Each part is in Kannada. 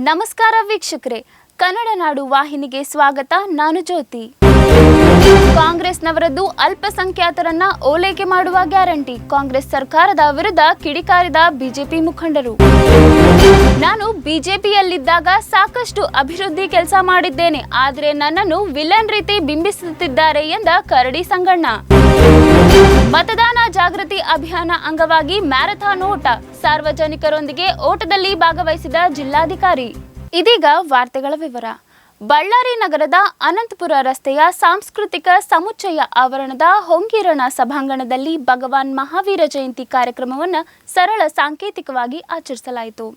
ನಮಸ್ಕಾರ ವೀಕ್ಷಕರೇ, ಕನ್ನಡ ನಾಡು ವಾಹಿನಿಗೆ ಸ್ವಾಗತ. ನಾನು ಜ್ಯೋತಿ. ಕಾಂಗ್ರೆಸ್ನವರದ್ದು ಅಲ್ಪಸಂಖ್ಯಾತರನ್ನ ಓಲೈಕೆ ಮಾಡುವ ಗ್ಯಾರಂಟಿ. ಕಾಂಗ್ರೆಸ್ ಸರ್ಕಾರದ ವಿರುದ್ಧ ಕಿಡಿಕಾರಿದ ಬಿಜೆಪಿ ಮುಖಂಡರು. ನಾನು ಬಿಜೆಪಿಯಲ್ಲಿದ್ದಾಗ ಸಾಕಷ್ಟು ಅಭಿವೃದ್ಧಿ ಕೆಲಸ ಮಾಡಿದ್ದೇನೆ, ಆದರೆ ನನ್ನನ್ನು ವಿಲನ್ ರೀತಿ ಬಿಂಬಿಸುತ್ತಿದ್ದಾರೆ ಎಂದ ಕರಡಿ ಸಂಗಣ್ಣ. ಮತದಾನ ಜಾಗೃತಿ ಅಭಿಯಾನ ಅಂಗವಾಗಿ ಮ್ಯಾರಥಾನ್ ಓಟ, ಸಾರ್ವಜನಿಕರೊಂದಿಗೆ ಓಟದಲ್ಲಿ ಭಾಗವಹಿಸಿದ ಜಿಲ್ಲಾಧಿಕಾರಿ. ಇದೀಗ ವಾರ್ತೆಗಳ ವಿವರ. ಬಳ್ಳಾರಿ ನಗರದ ಅನಂತಪುರ ರಸ್ತೆಯ ಸಾಂಸ್ಕೃತಿಕ ಸಮುಚ್ಚಯ ಆವರಣದ ಹೊಂಗೀರಣ ಸಭಾಂಗಣದಲ್ಲಿ ಭಗವಾನ್ ಮಹಾವೀರ ಜಯಂತಿ ಕಾರ್ಯಕ್ರಮವನ್ನು ಸರಳ ಸಾಂಕೇತಿಕವಾಗಿ ಆಚರಿಸಲಾಯಿತು.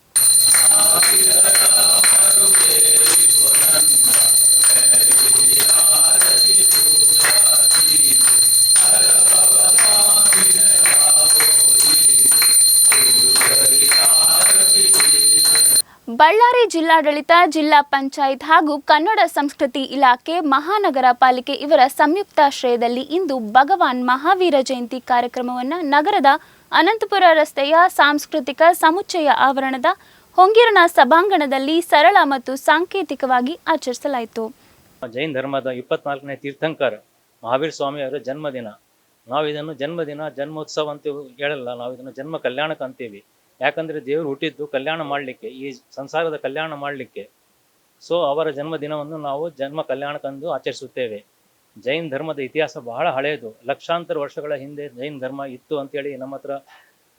ಬಳ್ಳಾರಿ ಜಿಲ್ಲಾಡಳಿತ, ಜಿಲ್ಲಾ ಪಂಚಾಯತ್ ಹಾಗೂ ಕನ್ನಡ ಸಂಸ್ಕೃತಿ ಇಲಾಖೆ, ಮಹಾನಗರ ಪಾಲಿಕೆ ಇವರ ಸಂಯುಕ್ತಾಶ್ರಯದಲ್ಲಿ ಇಂದು ಭಗವಾನ್ ಮಹಾವೀರ ಜಯಂತಿ ಕಾರ್ಯಕ್ರಮವನ್ನು ನಗರದ ಅನಂತಪುರ ರಸ್ತೆಯ ಸಾಂಸ್ಕೃತಿಕ ಸಮುಚ್ಚಯ ಆವರಣದ ಹೊಂಗೀರಣ ಸಭಾಂಗಣದಲ್ಲಿ ಸರಳ ಮತ್ತು ಸಾಂಕೇತಿಕವಾಗಿ ಆಚರಿಸಲಾಯಿತು. ಜೈನ ಧರ್ಮದ 24ನೇ ತೀರ್ಥಂಕರ ಮಹಾವೀರ ಸ್ವಾಮಿಯವರ ಜನ್ಮದಿನ. ನಾವು ಇದನ್ನು ಜನ್ಮದಿನ, ಜನ್ಮೋತ್ಸವ ಅಂತ ಹೇಳಲ್ಲ, ನಾವು ಇದನ್ನು ಜನ್ಮ ಕಲ್ಯಾಣಕ್ಕೆ ಅಂತೀವಿ. ಯಾಕಂದರೆ ದೇವರು ಹುಟ್ಟಿದ್ದು ಕಲ್ಯಾಣ ಮಾಡಲಿಕ್ಕೆ, ಈ ಸಂಸಾರದ ಕಲ್ಯಾಣ ಮಾಡಲಿಕ್ಕೆ. ಸೊ ಅವರ ಜನ್ಮದಿನವನ್ನು ನಾವು ಜನ್ಮ ಕಲ್ಯಾಣಕ್ಕಂದು ಆಚರಿಸುತ್ತೇವೆ. ಜೈನ ಧರ್ಮದ ಇತಿಹಾಸ ಬಹಳ ಹಳೆಯದು. ಲಕ್ಷಾಂತರ ವರ್ಷಗಳ ಹಿಂದೆ ಜೈನ ಧರ್ಮ ಇತ್ತು ಅಂತೇಳಿ ನಮ್ಮ ಹತ್ರ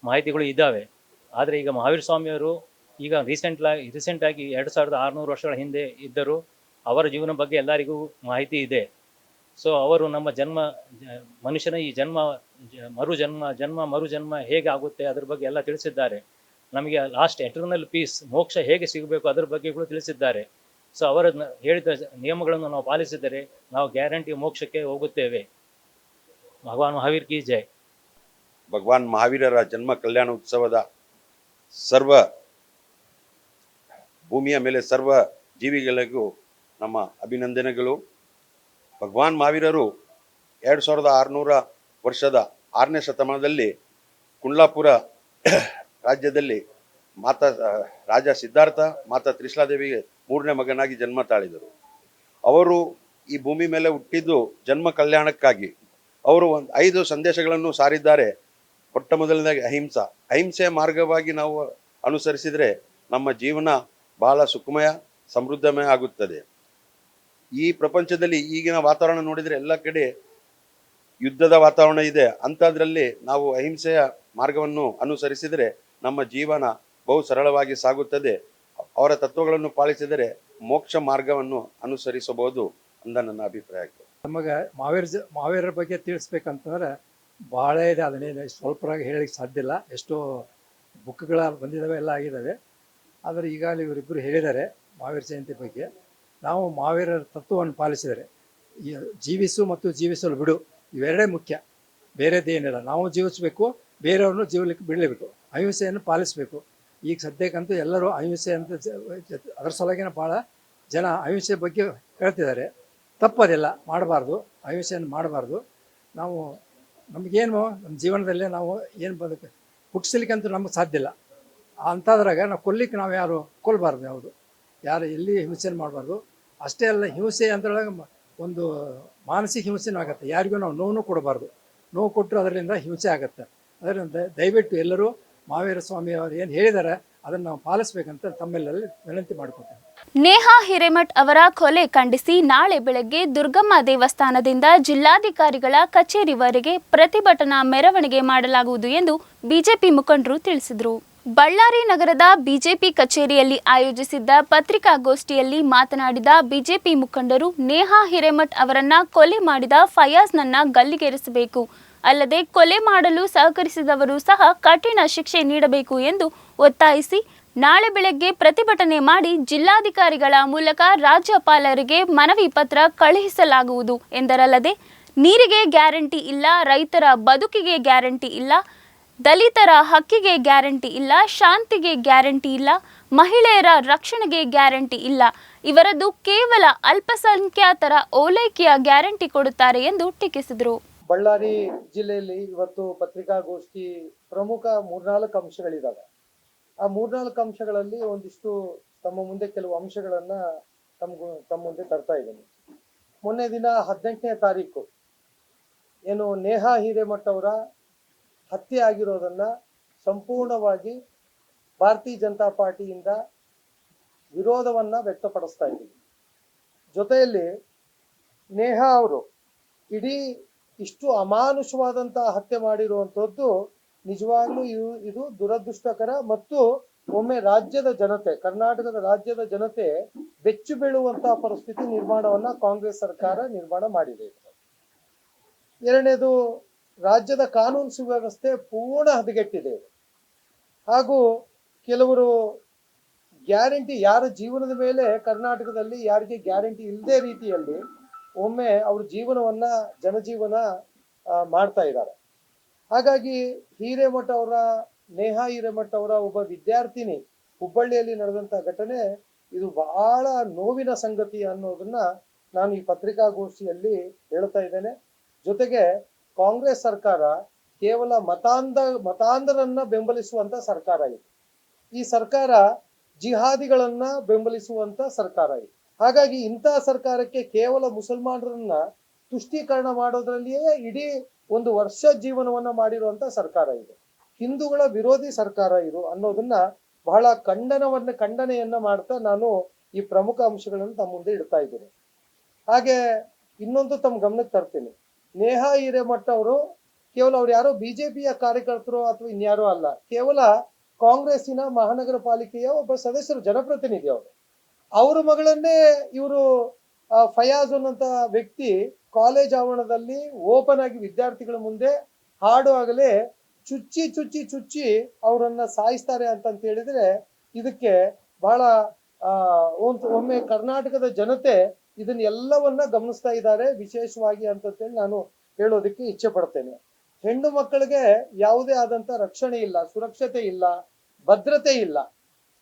ಮಾಹಿತಿಗಳು ಇದ್ದಾವೆ. ಆದರೆ ಈಗ ಮಹಾವೀರ ಸ್ವಾಮಿಯವರು ಈಗ ರೀಸೆಂಟಾಗಿ 2600 ವರ್ಷಗಳ ಹಿಂದೆ ಇದ್ದರು. ಅವರ ಜೀವನ ಬಗ್ಗೆ ಎಲ್ಲರಿಗೂ ಮಾಹಿತಿ ಇದೆ. ಸೊ ಅವರು ನಮ್ಮ ಮನುಷ್ಯನ ಈ ಮರುಜನ್ಮ ಹೇಗೆ ಆಗುತ್ತೆ ಅದ್ರ ಬಗ್ಗೆ ಎಲ್ಲ ತಿಳಿಸಿದ್ದಾರೆ. ನಮಗೆ ಲಾಸ್ಟ್ ಎಟರ್ನಲ್ ಪೀಸ್, ಮೋಕ್ಷ ಹೇಗೆ ಸಿಗಬೇಕು ಅದ್ರ ಬಗ್ಗೆಗಳು ತಿಳಿಸಿದ್ದಾರೆ. ಸೊ ಅವರ ಹೇಳಿದ ನಿಯಮಗಳನ್ನು ನಾವು ಪಾಲಿಸಿದರೆ ನಾವು ಗ್ಯಾರಂಟಿ ಮೋಕ್ಷಕ್ಕೆ ಹೋಗುತ್ತೇವೆ. ಭಗವಾನ್ ಮಹಾವೀರ್ ಕಿ ಜೈ. ಭಗವಾನ್ ಮಹಾವೀರರ ಜನ್ಮ ಕಲ್ಯಾಣ ಉತ್ಸವದ ಭೂಮಿಯ ಮೇಲೆ ಸರ್ವ ಜೀವಿಗಳಿಗೂ ನಮ್ಮ ಅಭಿನಂದನೆಗಳು. ಭಗವಾನ್ ಮಹಾವೀರರು 2600 ವರ್ಷದ 6ನೇ ಶತಮಾನದಲ್ಲಿ ಕುಂಡ್ಲಾಪುರ ರಾಜ್ಯದಲ್ಲಿ ರಾಜ ಸಿದ್ಧಾರ್ಥ, ಮಾತಾ ತ್ರಿಶಲಾದೇವಿಗೆ 3ನೇ ಮಗನಾಗಿ ಜನ್ಮ ತಾಳಿದರು. ಅವರು ಈ ಭೂಮಿ ಮೇಲೆ ಹುಟ್ಟಿದ್ದು ಜನ್ಮ ಕಲ್ಯಾಣಕ್ಕಾಗಿ. ಅವರು 5 ಸಂದೇಶಗಳನ್ನು ಸಾರಿದ್ದಾರೆ. ಮೊಟ್ಟ ಮೊದಲನೇದಾಗಿ ಅಹಿಂಸೆಯ ಮಾರ್ಗವಾಗಿ ನಾವು ಅನುಸರಿಸಿದರೆ ನಮ್ಮ ಜೀವನ ಬಹಳ ಸುಖಮಯ, ಸಮೃದ್ಧಮಯ ಆಗುತ್ತದೆ. ಈ ಪ್ರಪಂಚದಲ್ಲಿ ಈಗಿನ ವಾತಾವರಣ ನೋಡಿದರೆ ಎಲ್ಲ ಕಡೆ ಯುದ್ಧದ ವಾತಾವರಣ ಇದೆ. ಅಂಥದ್ರಲ್ಲಿ ನಾವು ಅಹಿಂಸೆಯ ಮಾರ್ಗವನ್ನು ಅನುಸರಿಸಿದರೆ ನಮ್ಮ ಜೀವನ ಬಹು ಸರಳವಾಗಿ ಸಾಗುತ್ತದೆ. ಅವರ ತತ್ವಗಳನ್ನು ಪಾಲಿಸಿದರೆ ಮೋಕ್ಷ ಮಾರ್ಗವನ್ನು ಅನುಸರಿಸಬಹುದು ಅಂತ ನನ್ನ ಅಭಿಪ್ರಾಯ. ನಮಗೆ ಮಹಾವೀರರ ಬಗ್ಗೆ ತಿಳಿಸ್ಬೇಕಂತಂದ್ರೆ ಭಾಳ ಇದೆ. ಅದನ್ನೇ ಸ್ವಲ್ಪರಾಗಿ ಹೇಳಲಿಕ್ಕೆ ಸಾಧ್ಯ ಇಲ್ಲ. ಎಷ್ಟೋ ಬುಕ್ಗಳ ಬಂದಿದ್ದಾವೆ, ಎಲ್ಲ ಆಗಿದ್ದಾವೆ. ಆದರೆ ಈಗಾಗಲೇ ಇವರಿಬ್ಬರು ಹೇಳಿದ್ದಾರೆ ಮಹಾವೀರ ಜಯಂತಿ ಬಗ್ಗೆ. ನಾವು ಮಹಾವೀರರ ತತ್ವವನ್ನು ಪಾಲಿಸಿದರೆ ಜೀವಿಸು ಮತ್ತು ಜೀವಿಸಲು ಬಿಡು, ಇವೆರಡೇ ಮುಖ್ಯ, ಬೇರೆದೇನಿಲ್ಲ. ನಾವು ಜೀವಿಸಬೇಕು, ಬೇರೆಯವ್ರನ್ನೂ ಜೀವಲಿಕ್ಕೆ ಬಿಡಲೇಬೇಕು, ಅಹಿಂಸೆಯನ್ನು ಪಾಲಿಸಬೇಕು. ಈಗ ಸದ್ಯಕ್ಕಂತೂ ಎಲ್ಲರೂ ಅಹಿಂಸೆ ಅಂತ ಅದರ ಸಲುವಾಗಿನ ಭಾಳ ಜನ ಅಹಿಂಸೆ ಬಗ್ಗೆ ಹೇಳ್ತಿದ್ದಾರೆ. ತಪ್ಪದಿಲ್ಲ, ಮಾಡಬಾರ್ದು, ಅಹಿಂಸೆಯನ್ನು ಮಾಡಬಾರ್ದು. ನಮಗೇನು ನಮ್ಮ ಜೀವನದಲ್ಲೇ ನಾವು ಏನು ಹುಟ್ಟಿಸ್ಲಿಕ್ಕಂತೂ ನಮಗೆ ಸಾಧ್ಯ ಇಲ್ಲ. ಅಂಥದ್ರಾಗ ನಾವು ಕೊಲ್ಲಿಕ್ಕೆ ನಾವು ಯಾರು ಕೊಲ್ಲಬಾರ್ದು, ಯಾರು ಎಲ್ಲಿ ಹಿಂಸೆಯನ್ನು ಮಾಡಬಾರ್ದು. ಅಷ್ಟೇ ಅಲ್ಲ, ಹಿಂಸೆ ಅಂದ್ರೊಳಗೆ ಒಂದು ಮಾನಸಿಕ ಹಿಂಸೆನೂ ಆಗುತ್ತೆ. ಯಾರಿಗೂ ನಾವು ನೋವು ಕೊಡಬಾರ್ದು. ನೋವು ಕೊಟ್ಟರು ಅದರಿಂದ ಹಿಂಸೆ ಆಗುತ್ತೆ. ಅದರಿಂದ ದಯವಿಟ್ಟು ಎಲ್ಲರೂ ಮಹಾವೀರ ಸ್ವಾಮಿ ಅವರು ಏನು ಹೇಳಿದ್ದಾರೆ ಅದನ್ನು ನಾವು ಪಾಲಿಸ್ಬೇಕಂತ ತಮ್ಮೆಲ್ಲರಲ್ಲಿ ವಿನಂತಿ ಮಾಡ್ಕೊತೇನೆ. ನೇಹಾ ಹಿರೇಮಠ್ ಅವರ ಕೊಲೆ ಖಂಡಿಸಿ ನಾಳೆ ಬೆಳಗ್ಗೆ ದುರ್ಗಮ್ಮ ದೇವಸ್ಥಾನದಿಂದ ಜಿಲ್ಲಾಧಿಕಾರಿಗಳ ಕಚೇರಿವರೆಗೆ ಪ್ರತಿಭಟನಾ ಮೆರವಣಿಗೆ ಮಾಡಲಾಗುವುದು ಎಂದು ಬಿಜೆಪಿ ಮುಖಂಡರು ತಿಳಿಸಿದರು. ಬಳ್ಳಾರಿ ನಗರದ ಬಿಜೆಪಿ ಕಚೇರಿಯಲ್ಲಿ ಆಯೋಜಿಸಿದ್ದ ಪತ್ರಿಕಾಗೋಷ್ಠಿಯಲ್ಲಿ ಮಾತನಾಡಿದ ಬಿಜೆಪಿ ಮುಖಂಡರು, ನೇಹಾ ಹಿರೇಮಠ್ ಅವರನ್ನ ಕೊಲೆ ಮಾಡಿದ ಫಯಾಜ್ನನ್ನ ಗಲ್ಲಿಗೇರಿಸಬೇಕು, ಅಲ್ಲದೆ ಕೊಲೆ ಮಾಡಲು ಸಹಕರಿಸಿದವರು ಸಹ ಕಠಿಣ ಶಿಕ್ಷೆ ನೀಡಬೇಕು ಎಂದು ಒತ್ತಾಯಿಸಿ ನಾಳೆ ಬೆಳಗ್ಗೆ ಪ್ರತಿಭಟನೆ ಮಾಡಿ ಜಿಲ್ಲಾಧಿಕಾರಿಗಳ ಮೂಲಕ ರಾಜ್ಯಪಾಲರಿಗೆ ಮನವಿ ಪತ್ರ ಕಳುಹಿಸಲಾಗುವುದು ಎಂದರಲ್ಲದೆ, ನೀರಿಗೆ ಗ್ಯಾರಂಟಿ ಇಲ್ಲ, ರೈತರ ಬದುಕಿಗೆ ಗ್ಯಾರಂಟಿ ಇಲ್ಲ, ದಲಿತರ ಹಕ್ಕಿಗೆ ಗ್ಯಾರಂಟಿ ಇಲ್ಲ, ಶಾಂತಿಗೆ ಗ್ಯಾರಂಟಿ ಇಲ್ಲ, ಮಹಿಳೆಯರ ರಕ್ಷಣೆಗೆ ಗ್ಯಾರಂಟಿ ಇಲ್ಲ, ಇವರದ್ದು ಕೇವಲ ಅಲ್ಪಸಂಖ್ಯಾತರ ಓಲೈಕೆಯ ಗ್ಯಾರಂಟಿ ಕೊಡುತ್ತಾರೆ ಎಂದು ಟೀಕಿಸಿದರು. ಬಳ್ಳಾರಿ ಜಿಲ್ಲೆಯಲ್ಲಿ ಇವತ್ತು ಪತ್ರಿಕಾಗೋಷ್ಠಿ ಪ್ರಮುಖ 3-4 ಅಂಶಗಳಿದ್ದಾವೆ. ಆ 3-4 ಅಂಶಗಳಲ್ಲಿ ಒಂದಿಷ್ಟು ತಮ್ಮ ಮುಂದೆ ಕೆಲವು ಅಂಶಗಳನ್ನ ತಮ್ಮ ಮುಂದೆ ತರ್ತಾ ಇದ್ದೇನೆ. ಮೊನ್ನೆ ದಿನ 18ನೇ ತಾರೀಕು ಏನು ನೇಹಾ ಹಿರೇಮಠ ಅವರ ಹತ್ಯೆ ಆಗಿರೋದನ್ನ ಸಂಪೂರ್ಣವಾಗಿ ಭಾರತೀಯ ಜನತಾ ಪಾರ್ಟಿಯಿಂದ ವಿರೋಧವನ್ನ ವ್ಯಕ್ತಪಡಿಸ್ತಾ ಇದ್ದೀವಿ. ಜೊತೆಯಲ್ಲಿ ನೇಹಾ ಅವರು ಇಡೀ ಇಷ್ಟು ಅಮಾನುಷವಾದಂತಹ ಹತ್ಯೆ ಮಾಡಿರುವಂತದ್ದು ನಿಜವಾಗ್ಲೂ ಇದು ದುರದೃಷ್ಟಕರ ಮತ್ತು ಒಮ್ಮೆ ರಾಜ್ಯದ ಜನತೆ, ಕರ್ನಾಟಕದ ರಾಜ್ಯದ ಜನತೆ ಬೆಚ್ಚು ಬೀಳುವಂತಹ ಪರಿಸ್ಥಿತಿ ನಿರ್ಮಾಣವನ್ನ ಕಾಂಗ್ರೆಸ್ ಸರ್ಕಾರ ನಿರ್ಮಾಣ ಮಾಡಿದೆ. ಎರಡನೇದು, ರಾಜ್ಯದ ಕಾನೂನು ಸುವ್ಯವಸ್ಥೆ ಪೂರ್ಣ ಹದಗೆಟ್ಟಿದೆ. ಹಾಗೂ ಕೆಲವರು ಗ್ಯಾರಂಟಿ, ಯಾರ ಜೀವನದ ಮೇಲೆ ಕರ್ನಾಟಕದಲ್ಲಿ ಯಾರಿಗೆ ಗ್ಯಾರಂಟಿ ಇಲ್ಲದೆ ರೀತಿಯಲ್ಲಿ ಒಮ್ಮೆ ಅವ್ರ ಜೀವನವನ್ನ ಜನಜೀವನ ಮಾಡ್ತಾ ಇದ್ದಾರೆ. ಹಾಗಾಗಿ ಹಿರೇಮಠ ಅವರ, ನೇಹಾ ಹಿರೇಮಠ ಅವರ ಒಬ್ಬ ವಿದ್ಯಾರ್ಥಿನಿ ಹುಬ್ಬಳ್ಳಿಯಲ್ಲಿ ನಡೆದಂತ ಘಟನೆ ಇದು ಬಹಳ ನೋವಿನ ಸಂಗತಿ ಅನ್ನೋದನ್ನ ನಾನು ಈ ಪತ್ರಿಕಾಗೋಷ್ಠಿಯಲ್ಲಿ ಹೇಳ್ತಾ ಇದ್ದೇನೆ. ಜೊತೆಗೆ ಕಾಂಗ್ರೆಸ್ ಸರ್ಕಾರ ಕೇವಲ ಮತಾಂಧರನ್ನ ಬೆಂಬಲಿಸುವಂತ ಸರ್ಕಾರ ಇದೆ. ಈ ಸರ್ಕಾರ ಜಿಹಾದಿಗಳನ್ನ ಬೆಂಬಲಿಸುವಂತ ಸರ್ಕಾರ ಇದೆ. ಹಾಗಾಗಿ ಇಂತಹ ಸರ್ಕಾರಕ್ಕೆ ಕೇವಲ ಮುಸಲ್ಮಾನರನ್ನ ತುಷ್ಟೀಕರಣ ಮಾಡೋದ್ರಲ್ಲಿಯೇ ಇಡೀ ಒಂದು ವರ್ಷ ಜೀವನವನ್ನ ಮಾಡಿರುವಂತ ಸರ್ಕಾರ ಇದೆ. ಹಿಂದೂಗಳ ವಿರೋಧಿ ಸರ್ಕಾರ ಇದು ಅನ್ನೋದನ್ನ ಬಹಳ ಖಂಡನೆಯನ್ನ ಮಾಡ್ತಾ ನಾನು ಈ ಪ್ರಮುಖ ಅಂಶಗಳನ್ನು ತಮ್ಮ ಮುಂದೆ ಇಡ್ತಾ ಇದ್ದೇನೆ. ಹಾಗೆ ಇನ್ನೊಂದು ತಮ್ಮ ಗಮನಕ್ಕೆ ತರ್ತೀನಿ. ನೇಹಾ ಹಿರೇಮಠ ಅವರು ಕೇವಲ ಅವ್ರು ಯಾರೋ ಬಿಜೆಪಿಯ ಕಾರ್ಯಕರ್ತರು ಅಥವಾ ಇನ್ಯಾರೋ ಅಲ್ಲ, ಕೇವಲ ಕಾಂಗ್ರೆಸ್ಸಿನ ಮಹಾನಗರ ಪಾಲಿಕೆಯ ಒಬ್ಬ ಸದಸ್ಯರು, ಜನಪ್ರತಿನಿಧಿ ಅವರು. ಅವ್ರ ಮಗಳನ್ನೇ ಇವರು ಫಯಾಜ್ ಅನ್ನೋಂತ ವ್ಯಕ್ತಿ ಕಾಲೇಜ್ ಆವರಣದಲ್ಲಿ ಓಪನ್ ಆಗಿ ವಿದ್ಯಾರ್ಥಿಗಳ ಮುಂದೆ ಹಾಡುವಾಗಲೇ ಚುಚ್ಚಿ ಅವರನ್ನ ಸಾಯಿಸ್ತಾರೆ ಅಂತ ಹೇಳಿದ್ರೆ ಇದಕ್ಕೆ ಬಹಳ ಒಮ್ಮೆ ಕರ್ನಾಟಕದ ಜನತೆ ಇದನ್ನ ಎಲ್ಲವನ್ನ ಗಮನಿಸ್ತಾ ಇದ್ದಾರೆ ವಿಶೇಷವಾಗಿ ಅಂತೇಳಿ ನಾನು ಹೇಳೋದಕ್ಕೆ ಇಚ್ಛೆ ಪಡ್ತೇನೆ. ಹೆಣ್ಣು ಮಕ್ಕಳಿಗೆ ಯಾವುದೇ ಆದಂತ ರಕ್ಷಣೆ ಇಲ್ಲ, ಸುರಕ್ಷತೆ ಇಲ್ಲ, ಭದ್ರತೆ ಇಲ್ಲ.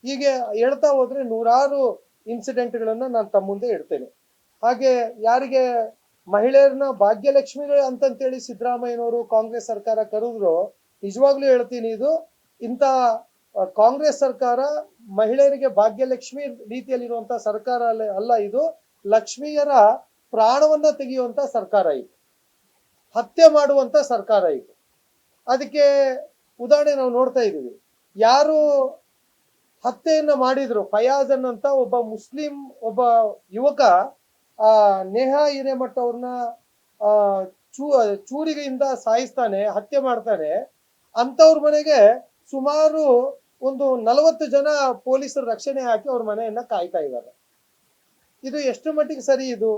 ಹೀಗೆ ಹೇಳ್ತಾ ಹೋದ್ರೆ ನೂರಾರು ಇನ್ಸಿಡೆಂಟ್ಗಳನ್ನ ನಾನು ತಮ್ಮ ಮುಂದೆ ಇಡ್ತೇನೆ. ಹಾಗೆ ಯಾರಿಗೆ ಮಹಿಳೆಯರನ್ನ ಭಾಗ್ಯಲಕ್ಷ್ಮಿಗಳು ಅಂತಂತೇಳಿ ಸಿದ್ದರಾಮಯ್ಯನವರು ಕಾಂಗ್ರೆಸ್ ಸರ್ಕಾರ ಕರೆದ್ರು, ನಿಜವಾಗ್ಲೂ ಹೇಳ್ತೀನಿ, ಇದು ಇಂಥ ಕಾಂಗ್ರೆಸ್ ಸರ್ಕಾರ ಮಹಿಳೆಯರಿಗೆ ಭಾಗ್ಯಲಕ್ಷ್ಮಿ ರೀತಿಯಲ್ಲಿರುವಂತ ಸರ್ಕಾರ ಅಲ್ಲ, ಇದು ಲಕ್ಷ್ಮಿಯರ ಪ್ರಾಣವನ್ನ ತೆಗೆಯುವಂತ ಸರ್ಕಾರ ಇದು, ಹತ್ಯೆ ಮಾಡುವಂತ ಸರ್ಕಾರ ಇದು. ಅದಕ್ಕೆ ಉದಾಹರಣೆ ನಾವು ನೋಡ್ತಾ ಇದ್ದೀವಿ. ಯಾರು ಹತ್ಯೆಯನ್ನ ಮಾಡಿದ್ರು, ಫಯಾಜ್ ಅನ್ನಂತ ಒಬ್ಬ ಮುಸ್ಲಿಂ ಒಬ್ಬ ಯುವಕ ನೇಹಾ ಹಿರೇಮಠ ಅವ್ರನ್ನ ಚೂರಿಗೆಯಿಂದ ಸಾಯಿಸ್ತಾನೆ, ಹತ್ಯೆ ಮಾಡ್ತಾನೆ. ಅಂತವ್ರ ಮನೆಗೆ ಸುಮಾರು ಒಂದು 40 ಜನ ಪೊಲೀಸರು ರಕ್ಷಣೆ ಹಾಕಿ ಅವ್ರ ಮನೆಯನ್ನ ಕಾಯ್ತಾ ಇದ್ದಾರೆ. ಇದು ಎಷ್ಟು ಮಟ್ಟಿಗೆ ಸರಿ? ಇದು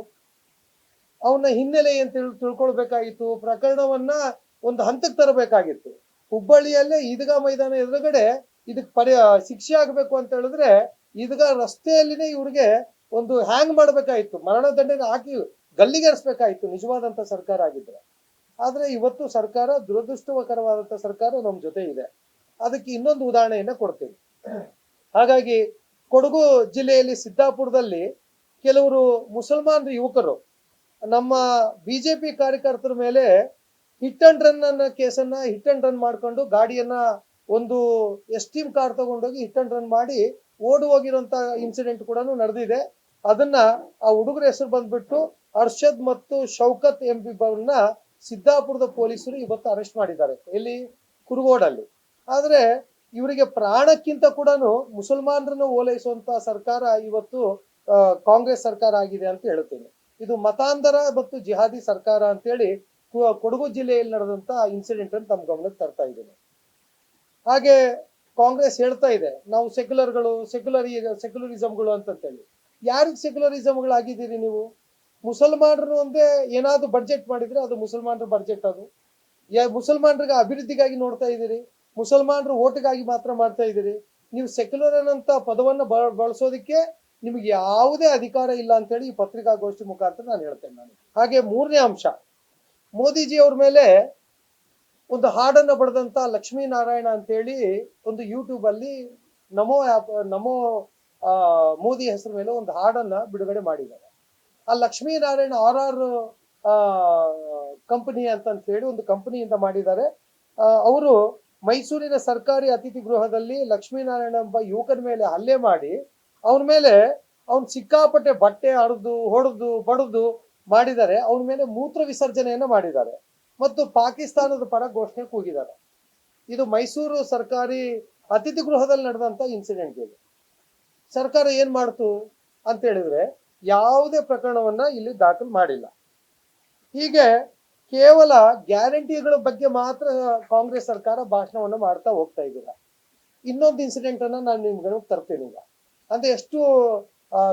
ಅವನ ಹಿನ್ನೆಲೆ ಅಂತ ತಿಳ್ಕೊಳ್ಬೇಕಾಗಿತ್ತು, ಪ್ರಕರಣವನ್ನ ಒಂದು ಹಂತಕ್ಕೆ ತರಬೇಕಾಗಿತ್ತು. ಹುಬ್ಬಳ್ಳಿಯಲ್ಲೇ ಈದ್ಗಾ ಮೈದಾನ ಎದುರುಗಡೆ ಇದಕ್ಕೆ ಶಿಕ್ಷೆ ಆಗ್ಬೇಕು ಅಂತ ಹೇಳಿದ್ರೆ ಈದ್ಗಾ ರಸ್ತೆಯಲ್ಲಿನೇ ಇವ್ರಿಗೆ ಒಂದು ಹ್ಯಾಂಗ್ ಮಾಡ್ಬೇಕಾಯ್ತು, ಮರಣದಂಡನೆ ಹಾಕಿ ಗಲ್ಲಿಗೇರಿಸ್ಬೇಕಾಯ್ತು ನಿಜವಾದಂತ ಸರ್ಕಾರ ಆಗಿದ್ರೆ. ಆದ್ರೆ ಇವತ್ತು ಸರ್ಕಾರ, ದುರದೃಷ್ಟಕರವಾದಂತ ಸರ್ಕಾರ ನಮ್ಮ ಜೊತೆ ಇದೆ. ಅದಕ್ಕೆ ಇನ್ನೊಂದು ಉದಾಹರಣೆಯನ್ನ ಕೊಡ್ತೀನಿ. ಹಾಗಾಗಿ ಕೊಡಗು ಜಿಲ್ಲೆಯಲ್ಲಿ ಸಿದ್ದಾಪುರದಲ್ಲಿ ಕೆಲವರು ಮುಸಲ್ಮಾನ್ ಯುವಕರು ನಮ್ಮ ಬಿಜೆಪಿ ಕಾರ್ಯಕರ್ತರ ಮೇಲೆ ಹಿಟ್ ಅಂಡ್ ರನ್ ಅನ್ನೋ ಕೇಸನ್ನ ಹಿಟ್ ಅಂಡ್ ರನ್ ಮಾಡ್ಕೊಂಡು ಗಾಡಿಯನ್ನ ಒಂದು ಎಸ್ಟೀಮ್ ಕಾರ್ ತಗೊಂಡೋಗಿ ಹಿಟ್ ಅಂಡ್ ರನ್ ಮಾಡಿ ಓಡಿ ಹೋಗಿರುವಂತ ಇನ್ಸಿಡೆಂಟ್ ಕೂಡ ನಡೆದಿದೆ. ಅದನ್ನ ಆ ಹುಡುಗರ ಹೆಸರು ಬಂದ್ಬಿಟ್ಟು ಅರ್ಷದ್ ಮತ್ತು ಶೌಕತ್ ಎಂಬಿಬ್ಬರನ್ನ ಸಿದ್ದಾಪುರದ ಪೊಲೀಸರು ಇವತ್ತು ಅರೆಸ್ಟ್ ಮಾಡಿದ್ದಾರೆ, ಎಲ್ಲಿ? ಕುರುಗೋಡಲ್ಲಿ. ಆದ್ರೆ ಇವರಿಗೆ ಪ್ರಾಣಕ್ಕಿಂತ ಕೂಡ ಮುಸಲ್ಮಾನರನ್ನು ಓಲೈಸುವಂತ ಸರ್ಕಾರ ಇವತ್ತು ಕಾಂಗ್ರೆಸ್ ಸರ್ಕಾರ ಆಗಿದೆ ಅಂತ ಹೇಳ್ತೀನಿ. ಇದು ಮತಾಂಧರ ಮತ್ತು ಜಿಹಾದಿ ಸರ್ಕಾರ ಅಂತೇಳಿ ಕೊಡಗು ಜಿಲ್ಲೆಯಲ್ಲಿ ನಡೆದಂತ ಇನ್ಸಿಡೆಂಟ್ ಅನ್ನು ತಮ್ಮ ಗಮನಕ್ಕೆ ತರ್ತಾ ಇದ್ದೇನೆ. ಹಾಗೆ ಕಾಂಗ್ರೆಸ್ ಹೇಳ್ತಾ ಇದೆ ನಾವು ಸೆಕ್ಯುಲರಿಸಮ್ಗಳು ಅಂತೇಳಿ. ಯಾರಿಗೆ ಸೆಕ್ಯುಲರಿಸಮ್ಗಳಾಗಿದ್ದೀರಿ ನೀವು? ಮುಸಲ್ಮಾನರು ಒಂದೇ ಏನಾದ್ರು ಬಡ್ಜೆಟ್ ಮಾಡಿದ್ರೆ ಅದು ಮುಸಲ್ಮಾನರ ಬಡ್ಜೆಟ್. ಅದು ಮುಸಲ್ಮಾನರಿಗೆ ಅಭಿವೃದ್ಧಿಗಾಗಿ ನೋಡ್ತಾ ಇದ್ದೀರಿ, ಮುಸಲ್ಮಾನರು ಓಟಿಗಾಗಿ ಮಾತ್ರ ಮಾಡ್ತಾ ಇದ್ದೀರಿ. ನೀವು ಸೆಕ್ಯುಲರ್ ಅನ್ನಂತ ಪದವನ್ನ ಬಳಸೋದಕ್ಕೆ ನಿಮ್ಗೆ ಯಾವುದೇ ಅಧಿಕಾರ ಇಲ್ಲ ಅಂತೇಳಿ ಈ ಪತ್ರಿಕಾಗೋಷ್ಠಿ ಮುಖಾಂತರ ನಾನು ಹೇಳ್ತೇನೆ. ಹಾಗೆ ಮೂರನೇ ಅಂಶ, ಮೋದಿಜಿ ಅವ್ರ ಮೇಲೆ ಒಂದು ಹಾಡನ್ನ ಬರೆದಂತ ಲಕ್ಷ್ಮೀನಾರಾಯಣ ಅಂತೇಳಿ ಒಂದು ಯೂಟ್ಯೂಬ್ ಅಲ್ಲಿ ನಮೋ ಮೋದಿ ಹೆಸರು ಮೇಲೆ ಒಂದು ಹಾಡನ್ನ ಬಿಡುಗಡೆ ಮಾಡಿದ್ದಾರೆ. ಆ ಲಕ್ಷ್ಮೀನಾರಾಯಣ RR ಕಂಪನಿ ಅಂತ ಹೇಳಿ ಒಂದು ಕಂಪನಿಯಿಂದ ಮಾಡಿದ್ದಾರೆ. ಅವರು ಮೈಸೂರಿನ ಸರ್ಕಾರಿ ಅತಿಥಿ ಗೃಹದಲ್ಲಿ ಲಕ್ಷ್ಮೀನಾರಾಯಣ ಎಂಬ ಯುವಕನ ಮೇಲೆ ಹಲ್ಲೆ ಮಾಡಿ ಅವನ ಮೇಲೆ ಅವನ್ ಸಿಕ್ಕಾಪಟ್ಟೆ ಬಟ್ಟೆ ಹರಿದು ಹೊಡೆದು ಬಡದು ಮಾಡಿದ್ದಾರೆ. ಅವನ ಮೇಲೆ ಮೂತ್ರ ವಿಸರ್ಜನೆಯನ್ನ ಮಾಡಿದ್ದಾರೆ ಮತ್ತು ಪಾಕಿಸ್ತಾನದ ಪರ ಘೋಷಣೆ ಕೂಗಿದ್ದಾರೆ. ಇದು ಮೈಸೂರು ಸರ್ಕಾರಿ ಅತಿಥಿ ಗೃಹದಲ್ಲಿ ನಡೆದಂತ ಇನ್ಸಿಡೆಂಟ್. ಇದು ಸರ್ಕಾರ ಏನ್ ಮಾಡ್ತು ಅಂತ ಹೇಳಿದ್ರೆ ಯಾವುದೇ ಪ್ರಕರಣವನ್ನ ಇಲ್ಲಿ ದಾಖಲು ಮಾಡಿಲ್ಲ. ಹೀಗೆ ಕೇವಲ ಗ್ಯಾರಂಟಿಗಳ ಬಗ್ಗೆ ಮಾತ್ರ ಕಾಂಗ್ರೆಸ್ ಸರ್ಕಾರ ಭಾಷಣವನ್ನ ಮಾಡ್ತಾ ಹೋಗ್ತಾ ಇದ್ದೀರಾ. ಇನ್ನೊಂದು ಇನ್ಸಿಡೆಂಟ್ ಅನ್ನ ನಾನು ನಿಮ್ಗೆ ತರ್ತೀನಿ ಈಗ. ಅಂದ್ರೆ ಎಷ್ಟು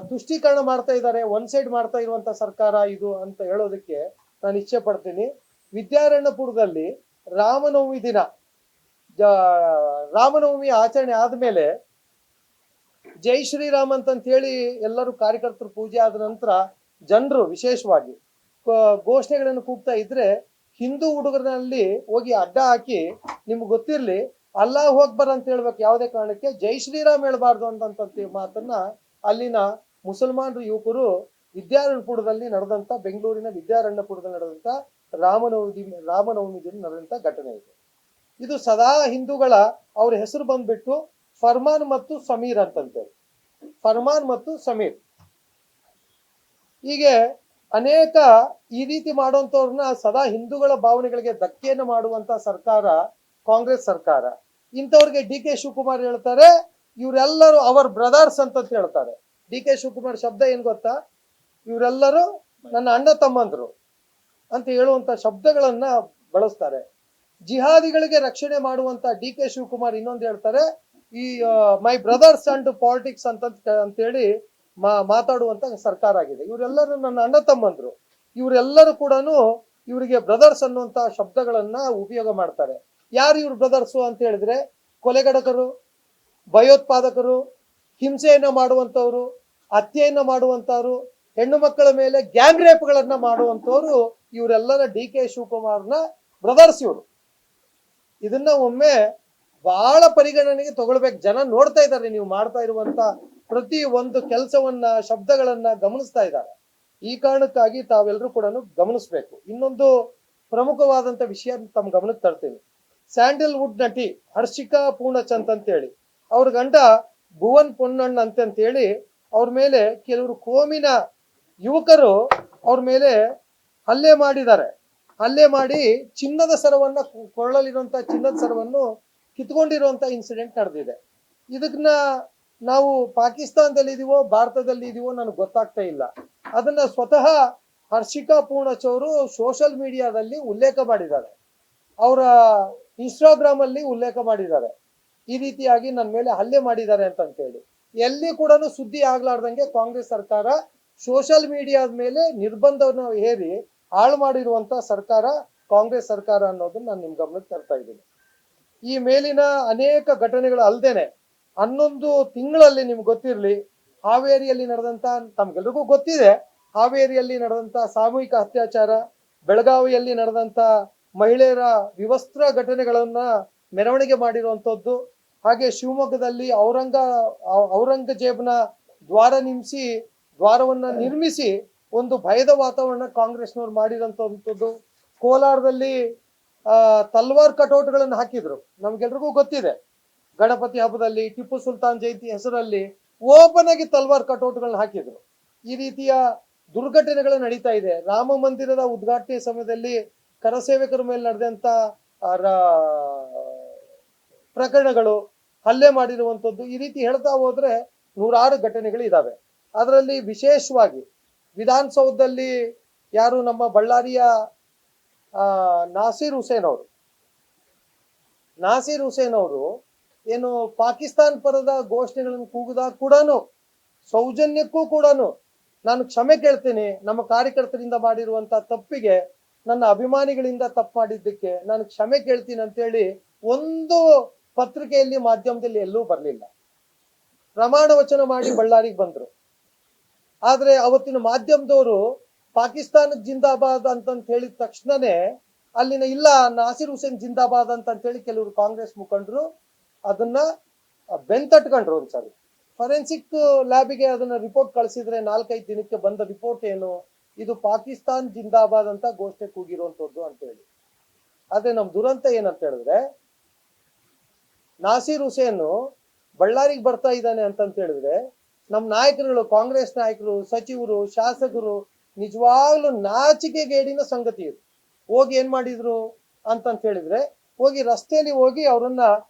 ತುಷ್ಟೀಕರಣ ಮಾಡ್ತಾ ಇದ್ದಾರೆ, ಒನ್ ಸೈಡ್ ಮಾಡ್ತಾ ಇರುವಂತ ಸರ್ಕಾರ ಇದು ಅಂತ ಹೇಳೋದಕ್ಕೆ ನಾನು ಇಚ್ಛೆ ಪಡ್ತೀನಿ. ವಿದ್ಯಾರಣ್ಯಪುರದಲ್ಲಿ ರಾಮನವಮಿ ದಿನ ರಾಮನವಮಿ ಆಚರಣೆ ಆದ್ಮೇಲೆ ಜೈ ಶ್ರೀರಾಮ್ ಅಂತ ಹೇಳಿ ಎಲ್ಲರೂ ಕಾರ್ಯಕರ್ತರು ಪೂಜೆ ಆದ ನಂತರ ಜನರು ವಿಶೇಷವಾಗಿ ಘೋಷಣೆಗಳನ್ನು ಕೂಗ್ತಾ ಇದ್ರೆ ಹಿಂದೂ ಹುಡುಗರಲ್ಲಿ ಹೋಗಿ ಅಡ್ಡ ಹಾಕಿ ನಿಮ್ಗೆ ಗೊತ್ತಿರ್ಲಿ ಅಲ್ಲಾಹ್ ಅಕ್ಬರ್ ಅಂತ ಹೇಳ್ಬೇಕು, ಯಾವುದೇ ಕಾರಣಕ್ಕೆ ಜೈ ಶ್ರೀರಾಮ್ ಹೇಳ್ಬಾರ್ದು ಅಂತಂತ ಮಾತನ್ನ ಅಲ್ಲಿನ ಮುಸಲ್ಮಾನರು ಯುವಕರು ವಿದ್ಯಾರಣ್ಯಪುರದಲ್ಲಿ ನಡೆದಂತ ಬೆಂಗಳೂರಿನ ವಿದ್ಯಾರಣ್ಯಪುರದಲ್ಲಿ ನಡೆದಂತ ರಾಮನವಮಿ ದಿನ ನಡೆದಂತ ಘಟನೆ ಇದೆ. ಇದು ಸದಾ ಹಿಂದೂಗಳ ಅವ್ರ ಹೆಸರು ಬಂದ್ಬಿಟ್ಟು ಫರ್ಮಾನ್ ಮತ್ತು ಸಮೀರ್ ಅಂತಂತೇಳಿ, ಫರ್ಮಾನ್ ಮತ್ತು ಸಮೀರ್. ಹೀಗೆ ಅನೇಕ ಈ ರೀತಿ ಮಾಡುವಂತವ್ರನ್ನ ಸದಾ ಹಿಂದೂಗಳ ಭಾವನೆಗಳಿಗೆ ಧಕ್ಕೆಯನ್ನು ಮಾಡುವಂತ ಸರ್ಕಾರ ಕಾಂಗ್ರೆಸ್ ಸರ್ಕಾರ. ಇಂಥವ್ರಿಗೆ ಡಿ ಕೆ ಶಿವಕುಮಾರ್ ಹೇಳ್ತಾರೆ ಇವರೆಲ್ಲರೂ ಅವರ್ ಬ್ರದರ್ಸ್ ಅಂತ ಹೇಳ್ತಾರೆ. ಡಿ ಕೆ ಶಿವಕುಮಾರ್ ಶಬ್ದ ಏನ್ ಗೊತ್ತಾ? ಇವರೆಲ್ಲರೂ ನನ್ನ ಅಣ್ಣ ತಮ್ಮಂದ್ರು ಅಂತ ಹೇಳುವಂತ ಶಬ್ದಗಳನ್ನ ಬಳಸ್ತಾರೆ. ಜಿಹಾದಿಗಳಿಗೆ ರಕ್ಷಣೆ ಮಾಡುವಂತ ಡಿ ಕೆ ಶಿವಕುಮಾರ್ ಇನ್ನೊಂದು ಹೇಳ್ತಾರೆ, ಈ ಮೈ ಬ್ರದರ್ಸ್ ಅಂಡ್ ಪಾಲಿಟಿಕ್ಸ್ ಅಂತೇಳಿ ಮಾತಾಡುವಂತ ಸರ್ಕಾರ ಆಗಿದೆ. ಇವರೆಲ್ಲರೂ ನನ್ನ ಅಣ್ಣ ತಮ್ಮಂದ್ರು, ಇವರೆಲ್ಲರೂ ಕೂಡ ಇವರಿಗೆ ಬ್ರದರ್ಸ್ ಅನ್ನುವಂತ ಶಬ್ದಗಳನ್ನ ಉಪಯೋಗ ಮಾಡ್ತಾರೆ. ಯಾರು ಇವ್ರ ಬ್ರದರ್ಸು ಅಂತ ಹೇಳಿದ್ರೆ ಕೊಲೆಗಡಕರು, ಭಯೋತ್ಪಾದಕರು, ಹಿಂಸೆಯನ್ನ ಮಾಡುವಂತವ್ರು, ಹತ್ಯೆಯನ್ನ ಮಾಡುವಂತವ್ರು, ಹೆಣ್ಣು ಮಕ್ಕಳ ಮೇಲೆ ಗ್ಯಾಂಗ್ ರೇಪ್ಗಳನ್ನ ಮಾಡುವಂತವ್ರು ಇವರೆಲ್ಲರ ಡಿ ಕೆ ಶಿವಕುಮಾರ್ನ ಬ್ರದರ್ಸ್ ಇವರು. ಇದನ್ನ ಒಮ್ಮೆ ಬಹಳ ಪರಿಗಣನೆಗೆ ತಗೊಳ್ಬೇಕು. ಜನ ನೋಡ್ತಾ ಇದ್ದಾರೆ, ನೀವು ಮಾಡ್ತಾ ಇರುವಂತ ಪ್ರತಿ ಒಂದು ಕೆಲಸವನ್ನ ಶಬ್ದಗಳನ್ನ ಗಮನಿಸ್ತಾ ಇದ್ದಾರೆ. ಈ ಕಾರಣಕ್ಕಾಗಿ ತಾವೆಲ್ಲರೂ ಕೂಡ ಗಮನಿಸ್ಬೇಕು. ಇನ್ನೊಂದು ಪ್ರಮುಖವಾದಂತ ವಿಷಯ ತಮ್ಮ ಗಮನಕ್ಕೆ ತರ್ತೀನಿ. ಸ್ಯಾಂಡಲ್ವುಡ್ ನಟಿ ಹರ್ಷಿಕಾ ಪೂರ್ಣಚಂದ್ ಅಂತೇಳಿ ಅವ್ರ ಗಂಡ ಭುವನ್ ಪೊನ್ನಣ್ಣ ಅಂತೇಳಿ ಅವ್ರ ಮೇಲೆ ಕೆಲವರು ಕೋಮಿನ ಯುವಕರು ಅವ್ರ ಮೇಲೆ ಹಲ್ಲೆ ಮಾಡಿದ್ದಾರೆ. ಹಲ್ಲೆ ಮಾಡಿ ಚಿನ್ನದ ಸರವನ್ನ ಕೊಳ್ಳಲಿರುವಂತ ಚಿನ್ನದ ಸರವನ್ನು ಕಿತ್ಕೊಂಡಿರುವಂತ ಇನ್ಸಿಡೆಂಟ್ ನಡೆದಿದೆ. ಇದನ್ನ ನಾವು ಪಾಕಿಸ್ತಾನದಲ್ಲಿ ಇದೀವೋ ಭಾರತದಲ್ಲಿ ಇದೀವೋ ನನಗೆ ಗೊತ್ತಾಗ್ತಾ ಇಲ್ಲ. ಅದನ್ನ ಸ್ವತಃ ಹರ್ಷಿಕಾ ಪೂರ್ಣಚ್ ಅವರು ಸೋಷಿಯಲ್ ಮೀಡಿಯಾದಲ್ಲಿ ಉಲ್ಲೇಖ ಮಾಡಿದ್ದಾರೆ, ಅವರ ಇನ್ಸ್ಟಾಗ್ರಾಮ್ ಅಲ್ಲಿ ಉಲ್ಲೇಖ ಮಾಡಿದ್ದಾರೆ. ಈ ರೀತಿಯಾಗಿ ನನ್ನ ಮೇಲೆ ಹಲ್ಲೆ ಮಾಡಿದ್ದಾರೆ ಅಂತೇಳಿ ಎಲ್ಲಿ ಕೂಡ ಸುದ್ದಿ ಆಗ್ಲಾರ್ದಂಗೆ ಕಾಂಗ್ರೆಸ್ ಸರ್ಕಾರ ಸೋಷಿಯಲ್ ಮೀಡಿಯಾದ ಮೇಲೆ ನಿರ್ಬಂಧವನ್ನು ಹೇರಿ ಹಾಳು ಮಾಡಿರುವಂತ ಸರ್ಕಾರ ಕಾಂಗ್ರೆಸ್ ಸರ್ಕಾರ ಅನ್ನೋದನ್ನ ನಾನು ನಿಮ್ ಗಮನಕ್ಕೆ ತರ್ತಾ ಇದ್ದೀನಿ. ಈ ಮೇಲಿನ ಅನೇಕ ಘಟನೆಗಳು ಅಲ್ದೇನೆ 11 ತಿಂಗಳಲ್ಲಿ ನಿಮ್ಗೆ ಗೊತ್ತಿರ್ಲಿ ಹಾವೇರಿಯಲ್ಲಿ ನಡೆದಂತ, ತಮ್ಗೆಲ್ರಿಗೂ ಗೊತ್ತಿದೆ ಹಾವೇರಿಯಲ್ಲಿ ನಡೆದಂತ ಸಾಮೂಹಿಕ ಅತ್ಯಾಚಾರ, ಬೆಳಗಾವಿಯಲ್ಲಿ ನಡೆದಂತ ಮಹಿಳೆಯರ ವಿವಸ್ತ್ರ ಘಟನೆಗಳನ್ನ ಮೆರವಣಿಗೆ ಮಾಡಿರುವಂತದ್ದು, ಹಾಗೆ ಶಿವಮೊಗ್ಗದಲ್ಲಿ ಔರಂಗಜೇಬ್ನ ದ್ವಾರವನ್ನ ನಿರ್ಮಿಸಿ ಒಂದು ಭಯದ ವಾತಾವರಣ ಕಾಂಗ್ರೆಸ್ನವ್ರು ಮಾಡಿರೋಂಥದ್ದು, ಕೋಲಾರದಲ್ಲಿ ತಲ್ವಾರ್ ಕಟೌಟ್ಗಳನ್ನು ಹಾಕಿದ್ರು, ನಮ್ಗೆಲ್ರಿಗೂ ಗೊತ್ತಿದೆ. ಗಣಪತಿ ಹಬ್ಬದಲ್ಲಿ ಟಿಪ್ಪು ಸುಲ್ತಾನ್ ಜಯಂತಿ ಹೆಸರಲ್ಲಿ ಓಪನ್ ಆಗಿ ತಲ್ವಾರ್ ಕಟೌಟ್ಗಳನ್ನ ಹಾಕಿದ್ರು. ಈ ರೀತಿಯ ದುರ್ಘಟನೆಗಳು ನಡೀತಾ ಇದೆ. ರಾಮ ಮಂದಿರದ ಉದ್ಘಾಟನೆ ಸಮಯದಲ್ಲಿ ಕರಸೇವಕರ ಮೇಲೆ ನಡೆದಂತ ಪ್ರಕರಣಗಳು, ಹಲ್ಲೆ ಮಾಡಿರುವಂತದ್ದು, ಈ ರೀತಿ ಹೇಳ್ತಾ ಹೋದ್ರೆ 106 ಘಟನೆಗಳು ಇದಾವೆ. ಅದರಲ್ಲಿ ವಿಶೇಷವಾಗಿ ವಿಧಾನಸೌಧದಲ್ಲಿ ಯಾರು ನಮ್ಮ ಬಳ್ಳಾರಿಯ ನಾಸೀರ್ ಹುಸೇನ್ ಅವರು ಏನು ಪಾಕಿಸ್ತಾನ್ ಪರದ ಘೋಷಣೆಗಳನ್ನು ಕೂಗಿದಾಗ ಕೂಡ ಸೌಜನ್ಯಕ್ಕೂ ಕೂಡ ನಾನು ಕ್ಷಮೆ ಕೇಳ್ತೀನಿ, ನಮ್ಮ ಕಾರ್ಯಕರ್ತರಿಂದ ಮಾಡಿರುವಂತ ತಪ್ಪಿಗೆ, ನನ್ನ ಅಭಿಮಾನಿಗಳಿಂದ ತಪ್ಪು ಮಾಡಿದ್ದಕ್ಕೆ ನಾನು ಕ್ಷಮೆ ಕೇಳ್ತೀನಿ ಅಂತೇಳಿ ಒಂದು ಪತ್ರಿಕೆಯಲ್ಲಿ ಮಾಧ್ಯಮದಲ್ಲಿ ಎಲ್ಲೂ ಬರಲಿಲ್ಲ. ಪ್ರಮಾಣ ವಚನ ಮಾಡಿ ಬಳ್ಳಾರಿಗೆ ಬಂದ್ರು. ಆದ್ರೆ ಅವತ್ತಿನ ಮಾಧ್ಯಮದವರು ಪಾಕಿಸ್ತಾನಕ್ಕೆ ಜಿಂದಾಬಾದ್ ಅಂತ ಹೇಳಿದ ತಕ್ಷಣನೇ ಅಲ್ಲಿನ ಇಲ್ಲ ನಾಸೀರ್ ಹುಸೇನ್ ಜಿಂದಾಬಾದ್ ಅಂತ ಹೇಳಿ ಕೆಲವರು ಕಾಂಗ್ರೆಸ್ ಮುಖಂಡರು ಅದನ್ನ ಬೆಂತಟ್ಕೊಂಡ್ರು. ಒಂದ್ಸರಿ ಫೊರೆನ್ಸಿಕ್ ಲ್ಯಾಬಿಗೆ ಅದನ್ನ ರಿಪೋರ್ಟ್ ಕಳಿಸಿದ್ರೆ 4-5 ದಿನಕ್ಕೆ ಬಂದ ರಿಪೋರ್ಟ್ ಏನು, ಇದು ಪಾಕಿಸ್ತಾನ್ ಜಿಂದಾಬಾದ್ ಅಂತ ಘೋಷಣೆ ಕೂಗಿರುವಂತದ್ದು ಅಂತ ಹೇಳಿ. ಆದ್ರೆ ನಮ್ ದುರಂತ ಏನಂತ ಹೇಳಿದ್ರೆ ನಾಸೀರ್ ಹುಸೇನ್ ಬಳ್ಳಾರಿಗೆ ಬರ್ತಾ ಇದ್ದಾನೆ ಅಂತಂತ ಹೇಳಿದ್ರೆ ನಮ್ಮ ನಾಯಕರುಗಳು, ಕಾಂಗ್ರೆಸ್ ನಾಯಕರು, ಸಚಿವರು, ಶಾಸಕರು ನಿಜವಾಗ್ಲೂ ನಾಚಿಕೆಗೇಡಿನ ಸಂಗತಿ ಇದು. ಹೋಗಿ ಏನ್ ಮಾಡಿದ್ರು ಅಂತಂತ ಹೇಳಿದ್ರೆ ಹೋಗಿ ರಸ್ತೆಯಲ್ಲಿ ಹೋಗಿ ಅವರನ್ನ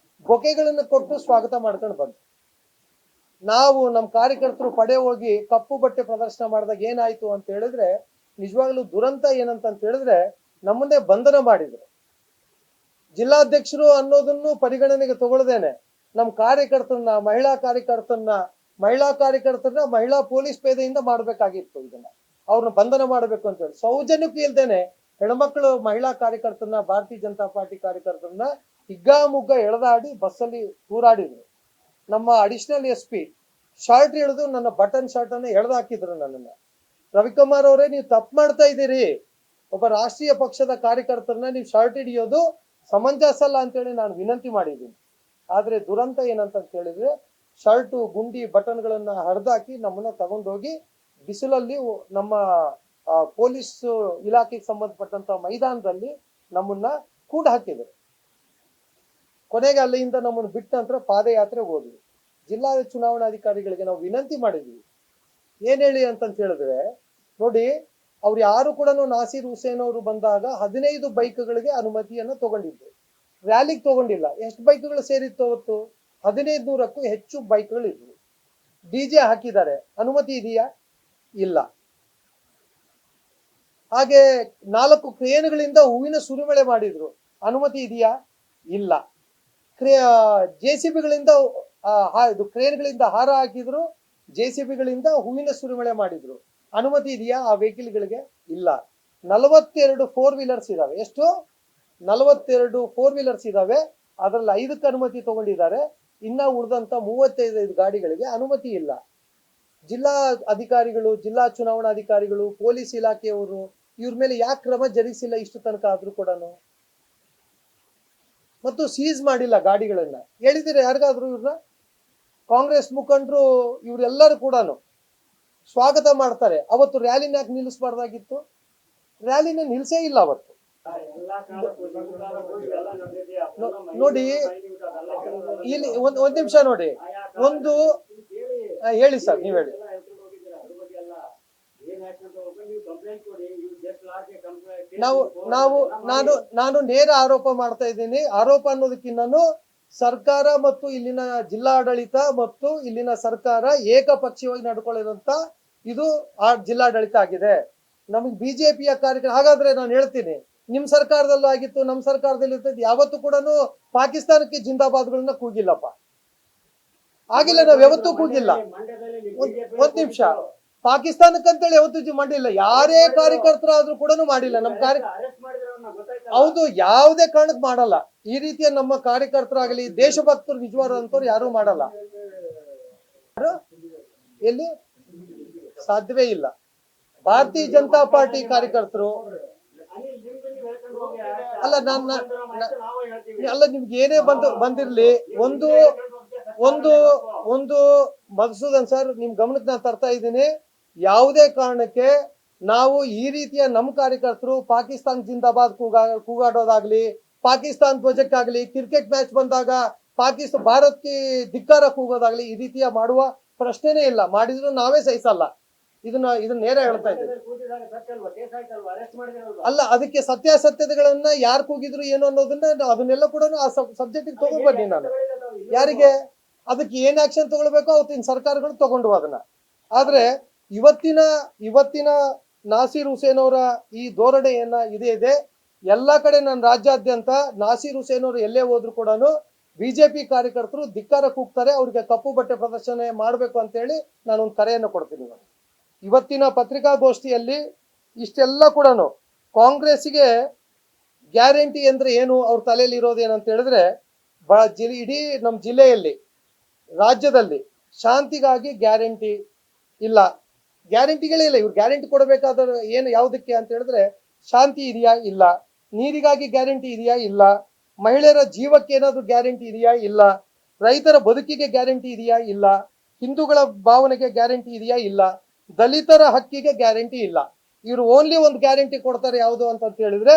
ಬೊಕೆಗಳನ್ನ ಕೊಟ್ಟು ಸ್ವಾಗತ ಮಾಡ್ಕೊಂಡು ಬಂದ್ರು. ನಾವು ನಮ್ಮ ಕಾರ್ಯಕರ್ತರು ಪಡೆ ಹೋಗಿ ಕಪ್ಪು ಬಟ್ಟೆ ಪ್ರದರ್ಶನ ಮಾಡಿದಾಗ ಏನಾಯ್ತು ಅಂತ ಹೇಳಿದ್ರೆ ನಿಜವಾಗ್ಲೂ ದುರಂತ ಏನಂತ ಹೇಳಿದ್ರೆ ನಮ್ಮನ್ನೇ ಬಂಧನ ಮಾಡಿದ್ರು. ಜಿಲ್ಲಾಧ್ಯಕ್ಷರು ಅನ್ನೋದನ್ನು ಪರಿಗಣನೆಗೆ ತಗೊಳ್ದೇನೆ ನಮ್ಮ ಕಾರ್ಯಕರ್ತರನ್ನ, ಮಹಿಳಾ ಪೊಲೀಸ್ ಪೇದೆಯಿಂದ ಮಾಡ್ಬೇಕಾಗಿತ್ತು. ಇದನ್ನ ಅವ್ರನ್ನ ಬಂಧನ ಮಾಡ್ಬೇಕು ಅಂತ ಹೇಳಿ ಸೌಜನ್ಯಕ್ಕೂ ಇಲ್ದೇನೆ ಹೆಣ್ಮಕ್ಳು ಮಹಿಳಾ ಕಾರ್ಯಕರ್ತರನ್ನ, ಭಾರತೀಯ ಜನತಾ ಪಾರ್ಟಿ ಕಾರ್ಯಕರ್ತರನ್ನ ಹಿಗ್ಗಾಮುಗ್ಗ ಎಳೆದಾಡಿ ಬಸ್ಸಲ್ಲಿ ತೂರಾಡಿದ್ರು. ನಮ್ಮ ಅಡಿಷನಲ್ SP ಶರ್ಟ್ ಎಳೆದು ನನ್ನ ಬಟನ್ ಶರ್ಟ್ ಅನ್ನ ಎಳೆದು ಹಾಕಿದ್ರು ನನ್ನನ್ನ. ರವಿಕುಮಾರ್ ಅವರೇ, ನೀವು ತಪ್ಪು ಮಾಡ್ತಾ ಇದ್ದೀರಿ, ಒಬ್ಬ ರಾಷ್ಟ್ರೀಯ ಪಕ್ಷದ ಕಾರ್ಯಕರ್ತರನ್ನ ನೀವು ಶರ್ಟ್ ಹಿಡಿಯೋದು ಸಮಂಜಸ ಅಲ್ಲ ಅಂತೇಳಿ ನಾನು ವಿನಂತಿ ಮಾಡಿದ್ದೀನಿ. ಆದ್ರೆ ದುರಂತ ಏನಂತ ಹೇಳಿದ್ರೆ ಶರ್ಟು, ಗುಂಡಿ, ಬಟನ್ಗಳನ್ನ ಹರಿದಾಕಿ ನಮ್ಮನ್ನ ತಗೊಂಡೋಗಿ ಬಿಸಿಲಲ್ಲಿ ನಮ್ಮ ಪೊಲೀಸ್ ಇಲಾಖೆಗೆ ಸಂಬಂಧಪಟ್ಟಂತ ಮೈದಾನದಲ್ಲಿ ನಮ್ಮನ್ನ ಕೂಡ ಹಾಕಿದ್ರು. ಕೊನೆಗೆ ಅಲ್ಲಿಂದ ನಮ್ಮನ್ನು ಬಿಟ್ಟ ನಂತರ ಪಾದಯಾತ್ರೆ ಹೋದ್ವಿ. ಜಿಲ್ಲಾ ಚುನಾವಣಾಧಿಕಾರಿಗಳಿಗೆ ನಾವು ವಿನಂತಿ ಮಾಡಿದ್ವಿ. ಏನ್ ಹೇಳಿ ಅಂತಂತ ಹೇಳಿದ್ರೆ, ನೋಡಿ, ಅವ್ರು ಯಾರು ಕೂಡ ನಾಸೀರ್ ಹುಸೇನ್ ಅವರು ಬಂದಾಗ 15 ಬೈಕ್ಗಳಿಗೆ ಅನುಮತಿಯನ್ನ ತಗೊಂಡಿದ್ರು, ರ್ಯಾಲಿಗೆ ತಗೊಂಡಿಲ್ಲ. ಎಷ್ಟು ಬೈಕ್ಗಳು ಸೇರಿತ್ತು ಅವತ್ತು? 1500ಕ್ಕೂ ಹೆಚ್ಚು ಬೈಕ್ಗಳು ಇದ್ವು. DJ ಹಾಕಿದ್ದಾರೆ, ಅನುಮತಿ ಇದೆಯಾ? ಇಲ್ಲ. ಹಾಗೆ 4 ಕ್ರೇನ್ಗಳಿಂದ ಹೂವಿನ ಸುರಿಮಳೆ ಮಾಡಿದ್ರು, ಅನುಮತಿ ಇದೆಯಾ? ಇಲ್ಲ. JCBಗಳಿಂದ ಕ್ರೇನ್ಗಳಿಂದ ಹಾರ ಹಾಕಿದ್ರು, JCBಗಳಿಂದ ಹೂವಿನ ಸುರಿಮಳೆ ಮಾಡಿದ್ರು, ಅನುಮತಿ ಇದೆಯಾ ಆ ವೆಹಿಕಲ್ಗಳಿಗೆ? ಇಲ್ಲ. 42 4 ವೀಲರ್ಸ್ ಇದಾವೆ. ಎಷ್ಟು? 42 4 ವೀಲರ್ಸ್ ಇದಾವೆ. ಅದರಲ್ಲಿ 5ಕ್ಕೆ ಅನುಮತಿ ತಗೊಂಡಿದ್ದಾರೆ. ಇನ್ನ ಉಳಿದಂತ 35 ಗಾಡಿಗಳಿಗೆ ಅನುಮತಿ ಇಲ್ಲ. ಜಿಲ್ಲಾ ಅಧಿಕಾರಿಗಳು, ಜಿಲ್ಲಾ ಚುನಾವಣಾಧಿಕಾರಿಗಳು, ಪೊಲೀಸ್ ಇಲಾಖೆಯವರು ಇವ್ರ ಮೇಲೆ ಯಾಕೆ ಕ್ರಮ ಜರುಗಿಸಿಲ್ಲ ಇಷ್ಟು ತನಕ ಆದ್ರೂ ಕೂಡ? ಮತ್ತು ಸೀಸ್ ಮಾಡಿಲ್ಲ ಗಾಡಿಗಳನ್ನ. ಹೇಳಿದಿರ ಯಾರಿಗಾದ್ರು ಇವ್ರನ್ನ? ಕಾಂಗ್ರೆಸ್ ಮುಖಂಡರು ಇವರೆಲ್ಲರೂ ಕೂಡ ಸ್ವಾಗತ ಮಾಡ್ತಾರೆ. ಅವತ್ತು ರ್ಯಾಲಿನ ಯಾಕೆ ನಿಲ್ಲಿಸಬಾರ್ದಾಗಿತ್ತು? ರ್ಯಾಲಿನ ನಿಲ್ಸೇ ಇಲ್ಲ ಅವತ್ತು. ನೋಡಿ, ಇಲ್ಲಿ ಒಂದ್ ನಿಮಿಷ ನೋಡಿ, ಒಂದು ಹೇಳಿ ಸರ್, ನೀವ್ ಹೇಳಿ. ನಾನು ನೇರ ಆರೋಪ ಮಾಡ್ತಾ ಇದ್ದೀನಿ. ಆರೋಪ ಅನ್ನೋದಕ್ಕಿಂತ ಸರ್ಕಾರ ಮತ್ತು ಇಲ್ಲಿನ ಜಿಲ್ಲಾಡಳಿತ ಮತ್ತು ಇಲ್ಲಿನ ಸರ್ಕಾರ ಏಕಪಕ್ಷೀಯವಾಗಿ ನಡ್ಕೊಳ್ಳಿದಂತ ಇದು ಜಿಲ್ಲಾಡಳಿತ ಆಗಿದೆ. ನಮಗೆ ಬಿಜೆಪಿಯ ಕಾರ್ಯಕ್ರಮ. ಹಾಗಾದ್ರೆ ನಾನು ಹೇಳ್ತೀನಿ, ನಿಮ್ ಸರ್ಕಾರದಲ್ಲೂ ಆಗಿತ್ತು, ನಮ್ ಸರ್ಕಾರದಲ್ಲಿ ಇರ್ತದೆ. ಯಾವತ್ತೂ ಕೂಡ ಪಾಕಿಸ್ತಾನಕ್ಕೆ ಜಿಂದಾಬಾದ್ಗಳನ್ನ ಕೂಗಿಲ್ಲಪ್ಪ, ಆಗಿಲ್ಲ. ನಾವ್ ಯಾವತ್ತೂ ಕೂಗಿಲ್ಲ. ಒಂದ್ ನಿಮಿಷ, ಪಾಕಿಸ್ತಾನಕ್ಕಂತೇಳಿ ಯಾವತ್ತೂ ಮಾಡಿಲ್ಲ. ಯಾರೇ ಕಾರ್ಯಕರ್ತರಾದ್ರೂ ಕೂಡ ಮಾಡಿಲ್ಲ. ನಮ್ಮ ಹೌದು, ಯಾವುದೇ ಕಾರಣಕ್ಕೆ ಮಾಡಲ್ಲ. ಈ ರೀತಿಯ ನಮ್ಮ ಕಾರ್ಯಕರ್ತರಾಗಲಿ, ದೇಶಭಕ್ತರು ನಿಜವಾದಂತವ್ರು ಯಾರು ಮಾಡಲ್ಲ. ಎಲ್ಲಿ ಸಾಧ್ಯವೇ ಇಲ್ಲ. ಭಾರತೀಯ ಜನತಾ ಪಾರ್ಟಿ ಕಾರ್ಯಕರ್ತರು ಅಲ್ಲ, ನಿಮ್ಗೆ ಏನೇ ಬಂದಿರ್ಲಿ, ಒಂದು ಮಧುಸೂದನ್ ಸರ್, ನಿಮ್ ಗಮನಕ್ಕೆ ನಾನು ತರ್ತಾ ಇದ್ದೀನಿ. ಯಾವುದೇ ಕಾರಣಕ್ಕೆ ನಾವು ಈ ರೀತಿಯ ನಮ್ಮ ಕಾರ್ಯಕರ್ತರು ಪಾಕಿಸ್ತಾನ್ ಜಿಂದಾಬಾದ್ ಕೂಗಾಡೋದಾಗ್ಲಿ, ಪಾಕಿಸ್ತಾನ್ ಧ್ವಜಕ್ಕಾಗ್ಲಿ, ಕ್ರಿಕೆಟ್ ಮ್ಯಾಚ್ ಬಂದಾಗ ಭಾರತ್ಗೆ ಧಿಕ್ಕಾರ ಕೂಗೋದಾಗ್ಲಿ, ಈ ರೀತಿಯ ಮಾಡುವ ಪ್ರಶ್ನೆನೇ ಇಲ್ಲ. ಮಾಡಿದ್ರು ನಾವೇ ಸಹಿಸಲ್ಲ. ಇದನ್ನ ನೇರ ಹೇಳ್ತಾ ಇದ್ದೀವಿ. ಅಲ್ಲ, ಅದಕ್ಕೆ ಸತ್ಯಾಸತ್ಯತೆಗಳನ್ನ ಯಾರು ಕೂಗಿದ್ರು ಏನು ಅನ್ನೋದನ್ನ ಅದನ್ನೆಲ್ಲ ಕೂಡ ಆ ಸಬ್ಜೆಕ್ಟ್ ತಗೊಂಡ್ ಬನ್ನಿ. ನಾನು ಯಾರಿಗೆ ಅದಕ್ಕೆ ಏನ್ ಆಕ್ಷನ್ ತಗೊಳ್ಬೇಕೋ ಅವತ್ತಿನ ಸರ್ಕಾರಗಳು ತಗೊಂಡು ಅದನ್ನ. ಆದ್ರೆ ಇವತ್ತಿನ ನಾಸೀರ್ ಹುಸೇನ್ ಅವರ ಈ ಧೋರಣೆಯನ್ನ ಇದೆ ಎಲ್ಲಾ ಕಡೆ ನಾನು ರಾಜ್ಯಾದ್ಯಂತ ನಾಸೀರ್ ಹುಸೇನ್ ಅವರು ಎಲ್ಲೇ ಹೋದ್ರು ಕೂಡ ಬಿಜೆಪಿ ಕಾರ್ಯಕರ್ತರು ಧಿಕ್ಕಾರ ಕೂಗ್ತಾರೆ. ಅವ್ರಿಗೆ ಕಪ್ಪು ಬಟ್ಟೆ ಪ್ರದರ್ಶನ ಮಾಡ್ಬೇಕು ಅಂತ ಹೇಳಿ ನಾನು ಒಂದು ಕರೆಯನ್ನು ಕೊಡ್ತೀನಿ. ಇವತ್ತಿನ ಪತ್ರಿಕಾಗೋಷ್ಠಿಯಲ್ಲಿ ಇಷ್ಟೆಲ್ಲ ಕೂಡ ಕಾಂಗ್ರೆಸ್ಗೆ ಗ್ಯಾರಂಟಿ ಅಂದ್ರೆ ಏನು, ಅವ್ರ ತಲೆಯಲ್ಲಿ ಇರೋದೇನಂತ ಹೇಳಿದ್ರೆ, ಇಡೀ ನಮ್ಮ ಜಿಲ್ಲೆಯಲ್ಲಿ, ರಾಜ್ಯದಲ್ಲಿ ಶಾಂತಿಗಾಗಿ ಗ್ಯಾರಂಟಿ ಇಲ್ಲ, ಗ್ಯಾರಂಟಿಗಳೇ ಇಲ್ಲ. ಇವ್ರು ಗ್ಯಾರಂಟಿ ಕೊಡಬೇಕಾದ್ರೆ ಏನು, ಯಾವುದಕ್ಕೆ ಅಂತ ಹೇಳಿದ್ರೆ ಶಾಂತಿ ಇದೆಯಾ? ಇಲ್ಲ. ನೀರಿಗಾಗಿ ಗ್ಯಾರಂಟಿ ಇದೆಯಾ? ಇಲ್ಲ. ಮಹಿಳೆಯರ ಜೀವಕ್ಕೆ ಏನಾದ್ರು ಗ್ಯಾರಂಟಿ ಇದೆಯಾ? ಇಲ್ಲ. ರೈತರ ಬದುಕಿಗೆ ಗ್ಯಾರಂಟಿ ಇದೆಯಾ? ಇಲ್ಲ. ಹಿಂದೂಗಳ ಭಾವನೆಗೆ ಗ್ಯಾರಂಟಿ ಇದೆಯಾ? ಇಲ್ಲ. ದಲಿತರ ಹಕ್ಕಿಗೆ ಗ್ಯಾರಂಟಿ ಇಲ್ಲ. ಇವರು ಓನ್ಲಿ ಒಂದು ಗ್ಯಾರಂಟಿ ಕೊಡ್ತಾರೆ, ಯಾವುದು ಅಂತ ಹೇಳಿದ್ರೆ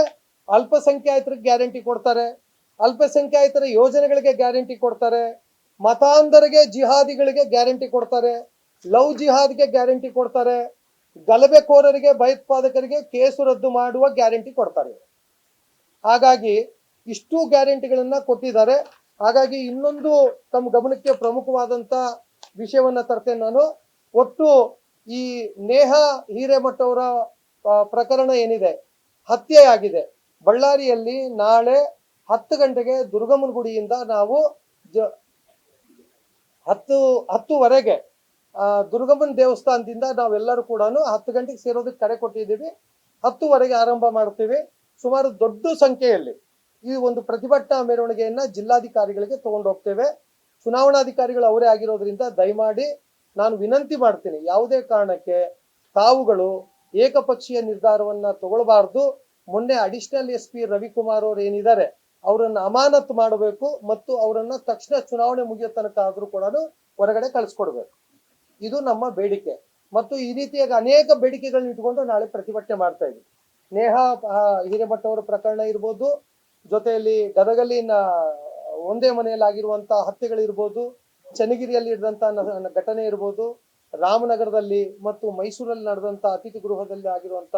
ಅಲ್ಪಸಂಖ್ಯಾತರಿಗೆ ಗ್ಯಾರಂಟಿ ಕೊಡ್ತಾರೆ, ಅಲ್ಪಸಂಖ್ಯಾತರ ಯೋಜನೆಗಳಿಗೆ ಗ್ಯಾರಂಟಿ ಕೊಡ್ತಾರೆ, ಮತಾಂಧರಿಗೆ ಜಿಹಾದಿಗಳಿಗೆ ಗ್ಯಾರಂಟಿ ಕೊಡ್ತಾರೆ, ಲವ್ ಜಿಹಾದ್ಗೆ ಗ್ಯಾರಂಟಿ ಕೊಡ್ತಾರೆ, ಗಲಭೆಕೋರರಿಗೆ ಭಯೋತ್ಪಾದಕರಿಗೆ ಕೇಸು ರದ್ದು ಮಾಡುವ ಗ್ಯಾರಂಟಿ ಕೊಡ್ತಾರೆ. ಹಾಗಾಗಿ ಇಷ್ಟು ಗ್ಯಾರಂಟಿಗಳನ್ನ ಕೊಟ್ಟಿದ್ದಾರೆ. ಹಾಗಾಗಿ ಇನ್ನೊಂದು ತಮ್ಮ ಗಮನಕ್ಕೆ ಪ್ರಮುಖವಾದಂತ ವಿಷಯವನ್ನ ತರ್ತೇನೆ ನಾನು. ಒಟ್ಟು ಈ ನೇಹಾ ಹಿರೇಮಠ ಅವರ ಪ್ರಕರಣ ಏನಿದೆ, ಹತ್ಯೆ ಆಗಿದೆ ಬಳ್ಳಾರಿಯಲ್ಲಿ. ನಾಳೆ 10 ಗಂಟೆಗೆ ದುರ್ಗಮ್ಮನ ಗುಡಿಯಿಂದ ನಾವು 10:10ವರೆಗೆ ದುರ್ಗಮ್ಮನ ದೇವಸ್ಥಾನದಿಂದ ನಾವೆಲ್ಲರೂ ಕೂಡ 10 ಗಂಟೆಗೆ ಸೇರೋದಕ್ಕೆ ಕರೆ ಕೊಟ್ಟಿದ್ದೀವಿ. 10ವರೆಗೆ ಆರಂಭ ಮಾಡ್ತೀವಿ. ಸುಮಾರು ದೊಡ್ಡ ಸಂಖ್ಯೆಯಲ್ಲಿ ಈ ಒಂದು ಪ್ರತಿಭಟನಾ ಮೆರವಣಿಗೆಯನ್ನ ಜಿಲ್ಲಾಧಿಕಾರಿಗಳಿಗೆ ತಗೊಂಡು ಹೋಗ್ತೇವೆ. ಚುನಾವಣಾಧಿಕಾರಿಗಳು ಅವರೇ ಆಗಿರೋದ್ರಿಂದ ದಯಮಾಡಿ ನಾನು ವಿನಂತಿ ಮಾಡ್ತೀನಿ, ಯಾವುದೇ ಕಾರಣಕ್ಕೆ ತಾವುಗಳು ಏಕಪಕ್ಷೀಯ ನಿರ್ಧಾರವನ್ನ ತಗೊಳ್ಬಾರ್ದು. ಮೊನ್ನೆ ಅಡಿಷನಲ್ SP ರವಿಕುಮಾರ್ ಅವರು ಏನಿದ್ದಾರೆ ಅವರನ್ನ ಅಮಾನತು ಮಾಡಬೇಕು ಮತ್ತು ಅವರನ್ನ ತಕ್ಷಣ ಚುನಾವಣೆ ಮುಗಿಯೋ ತನಕ ಆದ್ರೂ ಕೂಡ ಹೊರಗಡೆ ಕಳಿಸ್ಕೊಡ್ಬೇಕು. ಇದು ನಮ್ಮ ಬೇಡಿಕೆ. ಮತ್ತು ಈ ರೀತಿಯಾಗಿ ಅನೇಕ ಬೇಡಿಕೆಗಳನ್ನ ಇಟ್ಕೊಂಡು ನಾಳೆ ಪ್ರತಿಭಟನೆ ಮಾಡ್ತಾ ಇದ್ವಿ. ನೇಹಾ ಹಿರೇಮಠ ಅವರ ಪ್ರಕರಣ ಇರ್ಬೋದು, ಜೊತೆಯಲ್ಲಿ ಗದಗಲ್ಲಿನ ಒಂದೇ ಮನೆಯಲ್ಲಿ ಆಗಿರುವಂತಹ ಹತ್ಯೆಗಳಿರ್ಬೋದು, ಚನ್ನಗಿರಿಯಲ್ಲಿ ನಡೆದಂತಹ ಘಟನೆ ಇರ್ಬೋದು, ರಾಮನಗರದಲ್ಲಿ ಮತ್ತು ಮೈಸೂರಲ್ಲಿ ನಡೆದಂತ ಅತಿಥಿ ಗೃಹದಲ್ಲಿ ಆಗಿರುವಂತ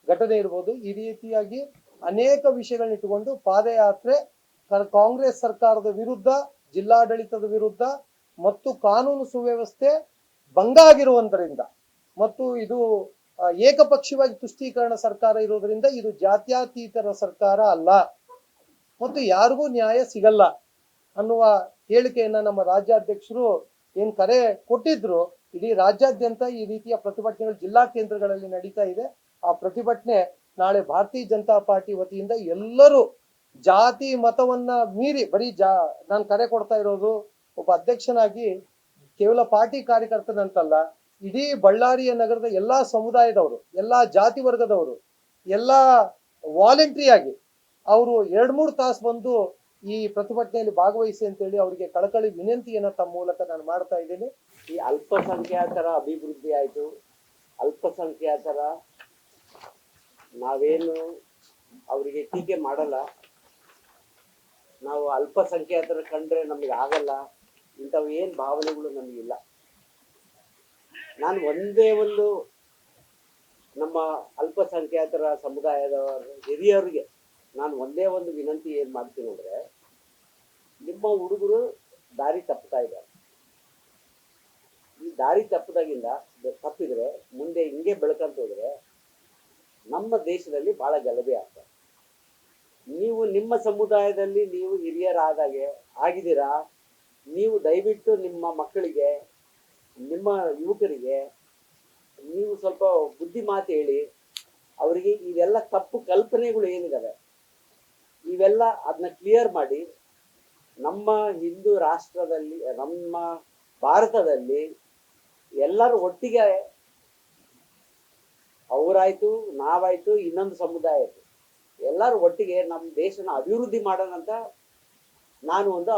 ಘಟನೆ ಇರ್ಬೋದು. ಈ ರೀತಿಯಾಗಿ ಅನೇಕ ವಿಷಯಗಳನ್ನ ಇಟ್ಟುಕೊಂಡು ಪಾದಯಾತ್ರೆ ಕಾಂಗ್ರೆಸ್ ಸರ್ಕಾರದ ವಿರುದ್ಧ, ಜಿಲ್ಲಾಡಳಿತದ ವಿರುದ್ಧ ಮತ್ತು ಕಾನೂನು ಸುವ್ಯವಸ್ಥೆ ಭಂಗ ಆಗಿರುವುದರಿಂದ ಮತ್ತು ಇದು ಏಕಪಕ್ಷೀಯವಾಗಿ ತುಷ್ಟೀಕರಣ ಸರ್ಕಾರ ಇರೋದ್ರಿಂದ ಇದು ಜಾತ್ಯತೀತರ ಸರ್ಕಾರ ಅಲ್ಲ ಮತ್ತು ಯಾರಿಗೂ ನ್ಯಾಯ ಸಿಗಲ್ಲ ಅನ್ನುವ ಹೇಳಿಕೆಯನ್ನ ನಮ್ಮ ರಾಜ್ಯಾಧ್ಯಕ್ಷರು ಏನ್ ಕರೆ ಕೊಟ್ಟಿದ್ರು. ಇಡೀ ರಾಜ್ಯಾದ್ಯಂತ ಈ ರೀತಿಯ ಪ್ರತಿಭಟನೆಗಳು ಜಿಲ್ಲಾ ಕೇಂದ್ರಗಳಲ್ಲಿ ನಡೀತಾ ಇದೆ. ಆ ಪ್ರತಿಭಟನೆ ನಾಳೆ ಭಾರತೀಯ ಜನತಾ ಪಾರ್ಟಿ ವತಿಯಿಂದ ಎಲ್ಲರೂ ಜಾತಿ ಮತವನ್ನ ಮೀರಿ, ಬರೀ ನಾನು ಕರೆ ಕೊಡ್ತಾ ಇರೋದು ಒಬ್ಬ ಅಧ್ಯಕ್ಷನಾಗಿ ಕೇವಲ ಪಾರ್ಟಿ ಕಾರ್ಯಕರ್ತನಂತಲ್ಲ, ಇಡೀ ಬಳ್ಳಾರಿಯ ನಗರದ ಎಲ್ಲಾ ಸಮುದಾಯದವರು, ಎಲ್ಲಾ ಜಾತಿ ವರ್ಗದವರು, ಎಲ್ಲಾ ವಾಲಂಟ್ರಿಯಾಗಿ ಅವರು 2-3 ತಾಸು ಬಂದು ಈ ಪ್ರತಿಭಟನೆಯಲ್ಲಿ ಭಾಗವಹಿಸಿ ಅಂತೇಳಿ ಅವರಿಗೆ ಕಳಕಳಿ ವಿನಂತಿಯನ್ನ ತಮ್ಮ ಮೂಲಕ ನಾನು ಮಾಡ್ತಾ ಇದ್ದೀನಿ. ಈ ಅಲ್ಪಸಂಖ್ಯಾತರ ಅಭಿವೃದ್ಧಿ ಆಯ್ತು, ಅಲ್ಪಸಂಖ್ಯಾತರ ನಾವೇನು ಅವರಿಗೆ ಟೀಕೆ ಮಾಡಲ್ಲ, ನಾವು ಅಲ್ಪಸಂಖ್ಯಾತರ ಕಂಡ್ರೆ ನಮಗೆ ಆಗಲ್ಲ, ಇಂಥವು ಏನು ಭಾವನೆಗಳು ನಮಗಿಲ್ಲ. ನಾನು ಒಂದೇ ಒಂದು ನಮ್ಮ ಅಲ್ಪಸಂಖ್ಯಾತರ ಸಮುದಾಯದ ಹಿರಿಯರಿಗೆ ನಾನು ಒಂದೇ ಒಂದು ವಿನಂತಿ ಏನು ಮಾಡ್ತೀನಿ ಅಂದರೆ, ನಿಮ್ಮ ಹುಡುಗರು ದಾರಿ ತಪ್ಪುತ್ತಾ ಇದ್ದಾರೆ. ಈ ದಾರಿ ತಪ್ಪಿದ್ರೆ ಮುಂದೆ ಹಿಂಗೆ ಬೆಳ್ಕಂತ ಹೋದ್ರೆ ನಮ್ಮ ದೇಶದಲ್ಲಿ ಬಹಳ ಗಲಭೆ ಆಗ್ತದೆ. ನೀವು ನಿಮ್ಮ ಸಮುದಾಯದಲ್ಲಿ ನೀವು ಹಿರಿಯರಾದಾಗೆ ಆಗಿದ್ದೀರಾ, ನೀವು ದಯವಿಟ್ಟು ನಿಮ್ಮ ಮಕ್ಕಳಿಗೆ, ನಿಮ್ಮ ಯುವಕರಿಗೆ ನೀವು ಸ್ವಲ್ಪ ಬುದ್ಧಿ ಮಾತು ಹೇಳಿ, ಅವರಿಗೆ ಇವೆಲ್ಲ ತಪ್ಪು ಕಲ್ಪನೆಗಳು ಏನಿದಾವೆ ಇವೆಲ್ಲ ಅದನ್ನ ಕ್ಲಿಯರ್ ಮಾಡಿ, ನಮ್ಮ ಹಿಂದೂ ರಾಷ್ಟ್ರದಲ್ಲಿ, ನಮ್ಮ ಭಾರತದಲ್ಲಿ ಎಲ್ಲರೂ ಒಟ್ಟಿಗೆ, ಅವರಾಯ್ತು, ನಾವಾಯ್ತು, ಇನ್ನೊಂದು ಸಮುದಾಯ ಆಯ್ತು, ಎಲ್ಲರೂ ಒಟ್ಟಿಗೆ ನಮ್ಮ ದೇಶನ ಅಭಿವೃದ್ಧಿ ಮಾಡೋಣ ಅಂತ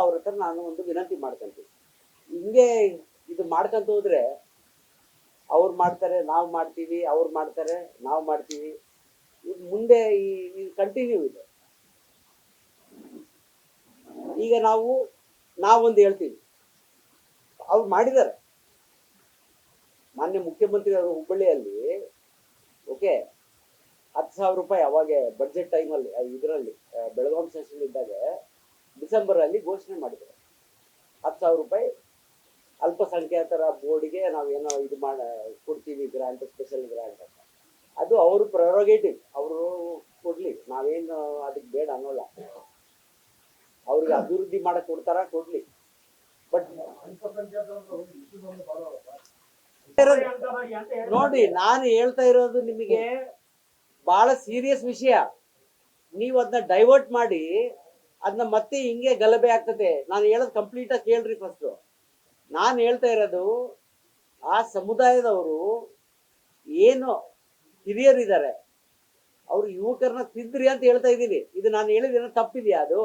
ಅವ್ರ ಹತ್ರ ನಾನು ಒಂದು ವಿನಂತಿ ಮಾಡ್ಕೊಂತೀನಿ. ಹಿಂಗೆ ಇದು ಮಾಡ್ಕೊಂತ ಹೋದ್ರೆ ಅವ್ರು ಮಾಡ್ತಾರೆ ನಾವು ಮಾಡ್ತೀವಿ, ಅವ್ರು ಮಾಡ್ತಾರೆ ನಾವು ಮಾಡ್ತೀವಿ, ಇದು ಮುಂದೆ ಈ ಕಂಟಿನ್ಯೂ ಇದೆ. ಈಗ ನಾವೊಂದು ಹೇಳ್ತೀವಿ, ಅವ್ರು ಮಾಡಿದ್ದಾರೆ. ಮಾನ್ಯ ಮುಖ್ಯಮಂತ್ರಿ ಅವರು ಹುಬ್ಬಳ್ಳಿಯಲ್ಲಿ ಓಕೆ 10,000 ರೂಪಾಯಿ ಅವಾಗ ಬಡ್ಜೆಟ್ ಟೈಮಲ್ಲಿ, ಇದರಲ್ಲಿ ಬೆಳಗಾಂ ಸೆಷನ್ ಇದ್ದಾಗ ಡಿಸೆಂಬರ್ ಅಲ್ಲಿ ಘೋಷಣೆ ಮಾಡಿದ್ದಾರೆ. 10,000 ರೂಪಾಯಿ ಅಲ್ಪಸಂಖ್ಯಾತರ ಬೋರ್ಡ್ಗೆ ನಾವೇನೋ ಇದು ಕೊಡ್ತೀವಿ, ಗ್ರಾಂಟ್, ಸ್ಪೆಷಲ್ ಗ್ರಾಂಟ್ ಅಂತ. ಅದು ಅವ್ರ ಪ್ರೆರೋಗೇಟಿವ್, ಅವರು ಕೊಡ್ಲಿ, ನಾವೇನು ಅದಕ್ಕೆ ಬೇಡ ಅನ್ನೋಲ್ಲ. ಅವ್ರಿಗೆ ಅಭಿವೃದ್ಧಿ ಮಾಡಕ್ ಕೊಡ್ಲಿ. ಬಟ್ ನೋಡಿ, ನಾನು ಹೇಳ್ತಾ ಇರೋದು ನಿಮಗೆ ಬಹಳ ಸೀರಿಯಸ್ ವಿಷಯ. ನೀವು ಅದನ್ನ ಡೈವರ್ಟ್ ಮಾಡಿ ಅದನ್ನ ಮತ್ತೆ ಹಿಂಗೆ ಗಲಭೆ ಆಗ್ತದೆ. ನಾನು ಹೇಳೋದು ಕಂಪ್ಲೀಟ್ ಆಗಿ ಕೇಳ್ರಿ ಫಸ್ಟ್. ನಾನು ಹೇಳ್ತಾ ಇರೋದು, ಆ ಸಮುದಾಯದವರು ಏನು ಹಿರಿಯರಿದ್ದಾರೆ ಅವ್ರು ಯುವಕರನ್ನ ತಿದ್ದ್ರಿ ಅಂತ ಹೇಳ್ತಾ ಇದ್ದೀನಿ. ಇದು ನಾನು ಹೇಳಿದೇನೋ ತಪ್ಪಿದೆಯಾ? ಅದು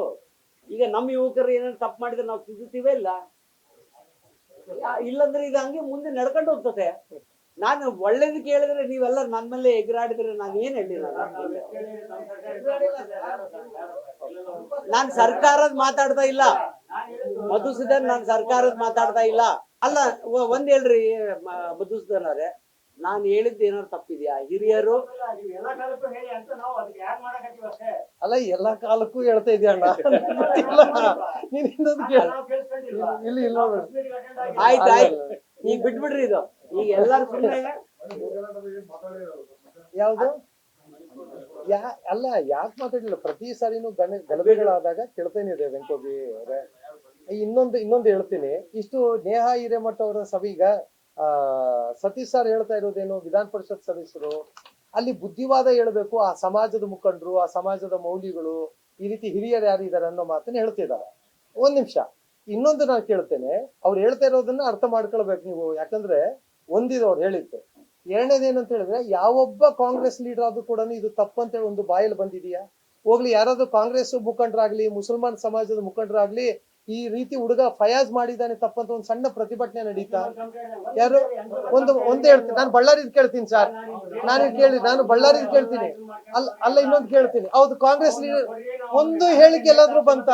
ಈಗ ನಮ್ಮ ಯುವಕರು ಏನಾದ್ರು ತಪ್ಪು ಮಾಡಿದ್ರೆ ನಾವು ತಿದ್ದುತ್ತೀವೇ ಇಲ್ಲ? ಇಲ್ಲಂದ್ರೆ ಇದು ಹಂಗೆ ಮುಂದೆ ನಡ್ಕೊಂಡು ಹೋಗ್ತದೆ. ನಾನು ಒಳ್ಳೇದಕ್ಕೆ ಹೇಳಿದ್ರೆ ನೀವೆಲ್ಲ ನನ್ನ ಮೇಲೆ ಎಗರಾಡಿದ್ರೆ ನಾನು ಏನ್ ಹೇಳಿ ನಾನ್ ಸರ್ಕಾರದ ಮಾತಾಡ್ತಾ ಇಲ್ಲ ಮಧುಸೂದನ್, ನಾನ್ ಸರ್ಕಾರದ ಮಾತಾಡ್ತಾ ಇಲ್ಲ. ಅಲ್ಲ ಒಂದ್ ಹೇಳ್ರಿ ಮಧುಸೂದನ್ ಅವರೇ, ನಾನ್ ಹೇಳಿದ್ದು ಏನಾದ್ರು ತಪ್ಪಿದ್ಯಾ? ಹಿರಿಯರು ಅಲ್ಲ ಎಲ್ಲಾ ಕಾಲಕ್ಕೂ ಹೇಳ್ತಾ ಇದೀಯ ಅಣ್ಣ. ನೀನ್ ಇನ್ನೊಂದು ಕೇಳು. ಇಲ್ಲಿ ಇಲ್ಲಿ ನೋಡು. ಆಯ್ತು ಈಗ ಬಿಟ್ಬಿಡ್ರಿ ಇದು. ಈಗ ಎಲ್ಲಾರು ಸುಮ್ಮನೆ ಯಾವ್ದು ಅಲ್ಲ ಯಾಕೆ ಮಾತಾಡಿಲ್ಲ? ಪ್ರತಿ ಸಾರಿನೂ ಗಲಭೆಗಳಾದಾಗ ಕೇಳ್ತೇನೆ ಇದೆ ವೆಂಕೋಬಿ ಅವರೇ. ಇನ್ನೊಂದು ಹೇಳ್ತೀನಿ. ಇಷ್ಟು ನೇಹಾ ಹಿರೇಮಠ ಅವರ ಸಭೀಗ ಸತೀಶ್ ಸರ್ ಹೇಳ್ತಾ ಇರೋದೇನು, ವಿಧಾನ ಪರಿಷತ್ ಸದಸ್ಯರು ಅಲ್ಲಿ ಬುದ್ಧಿವಾದ ಹೇಳ್ಬೇಕು, ಆ ಸಮಾಜದ ಮುಖಂಡರು, ಆ ಸಮಾಜದ ಮೌಲ್ಯಗಳು, ಈ ರೀತಿ ಹಿರಿಯರು ಯಾರು ಇದಾರೆ ಅನ್ನೋ ಮಾತನ್ನ ಹೇಳ್ತಿದ್ದಾರೆ. ಒಂದ್ ನಿಮಿಷ, ಇನ್ನೊಂದು ನಾನು ಕೇಳ್ತೇನೆ, ಅವ್ರು ಹೇಳ್ತಾ ಇರೋದನ್ನ ಅರ್ಥ ಮಾಡ್ಕೊಳ್ಬೇಕು ನೀವು. ಯಾಕಂದ್ರೆ ಒಂದಿದು ಅವ್ರು ಹೇಳಿದ್ದು. ಎರಡನೇದೇನಂತ ಹೇಳಿದ್ರೆ, ಯಾವೊಬ್ಬ ಕಾಂಗ್ರೆಸ್ ಲೀಡರ್ ಆದ್ರೂ ಕೂಡ ಇದು ತಪ್ಪಂತೇಳಿ ಒಂದು ಬಾಯಲ್ಲಿ ಬಂದಿದೆಯಾ? ಹೋಗ್ಲಿ, ಯಾರಾದ್ರೂ ಕಾಂಗ್ರೆಸ್ ಮುಖಂಡರಾಗ್ಲಿ, ಮುಸಲ್ಮಾನ್ ಸಮಾಜದ ಮುಖಂಡರಾಗ್ಲಿ ಈ ರೀತಿ ಹುಡುಗ ಫಯಾಜ್ ಮಾಡಿದ್ದಾನೆ ತಪ್ಪಂತ ಒಂದು ಸಣ್ಣ ಪ್ರತಿಭಟನೆ ನಡೀತಾ? ಯಾರು ಒಂದೇ ಹೇಳ್ತೀನಿ. ನಾನು ಬಳ್ಳಾರಿದ್ ಕೇಳ್ತೀನಿ ಸರ್, ನಾನು ಬಳ್ಳಾರಿದ್ ಕೇಳ್ತೀನಿ. ಅಲ್ಲ ಇನ್ನೊಂದು ಕೇಳ್ತೀನಿ. ಹೌದು, ಕಾಂಗ್ರೆಸ್ ಲೀಡರ್ ಒಂದು ಹೇಳಿಕೆ ಎಲ್ಲಾದ್ರೂ ಬಂತ?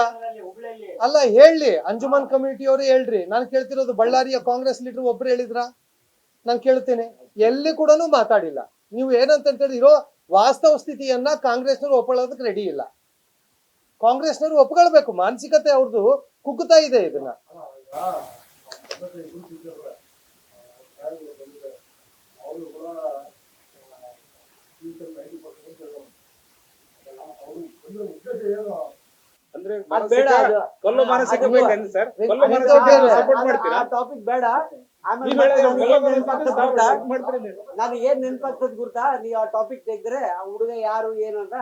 ಅಲ್ಲ ಹೇಳಿ, ಅಂಜುಮನ್ ಕಮಿಟಿ ಅವರು ಹೇಳ್ರಿ. ನಾನು ಕೇಳ್ತಿರೋದು ಬಳ್ಳಾರಿಯ ಕಾಂಗ್ರೆಸ್ ಲೀಡರ್ ಒಬ್ರು ಹೇಳಿದ್ರ? ನಾನು ಕೇಳ್ತೇನೆ, ಎಲ್ಲಿ ಕೂಡ ಮಾತಾಡಿಲ್ಲ. ನೀವು ಏನಂತ ಹೇಳಿ ಇರೋ ವಾಸ್ತವ ಸ್ಥಿತಿಯನ್ನ ಕಾಂಗ್ರೆಸ್ನವ್ರು ಒಪ್ಕೊಳ್ಳೋದಕ್ಕೆ ರೆಡಿ ಇಲ್ಲ. ಕಾಂಗ್ರೆಸ್ನವ್ರು ಒಪ್ಕೊಳ್ಬೇಕು, ಮಾನಸಿಕತೆ ಅವ್ರದ್ದು ಕುಗ್ಗುತ್ತಾ ಇದೆ. ಇದನ್ನ ಅಂದ್ರೆ ಅದ್ ಬೇಡ, ಅದು ಕೊಲ್ಲೋ ಮಾನಸಿಕ ಬೇಕಂದ್ರೆ ಸರ್, ಕೊಲ್ಲೋ ಅದು ಮಾನಸಿಕ ಬೇರೆ. ಸಪೋರ್ಟ್ ಮಾಡ್ತೀರಾ? ಟಾಪಿಕ್ ಬೇಡ. ಆಮೇಲೆ ನೀವ್ ಮತ್ತೆ ಹೇಳಿದ್ರೆ ನನಗೆ ಕೊಲ್ಲೋ ಏನ್ ಮಾನಸಿಕ ನೆನ್ಪಾಗ್ತದೆ ಗೊತ್ತಾ? ಮಾಡ್ತೀರಾ ನೀವು? ನನಗೆ ಏನ್ ನೆನ್ಪಾಗ್ತದೆ ಗೊತ್ತಾ? ನೀವು ಆ ಟಾಪಿಕ್ ತೆಗೆದ್ರೆ ಆ ಹುಡುಗ ಯಾರು ಏನಂತ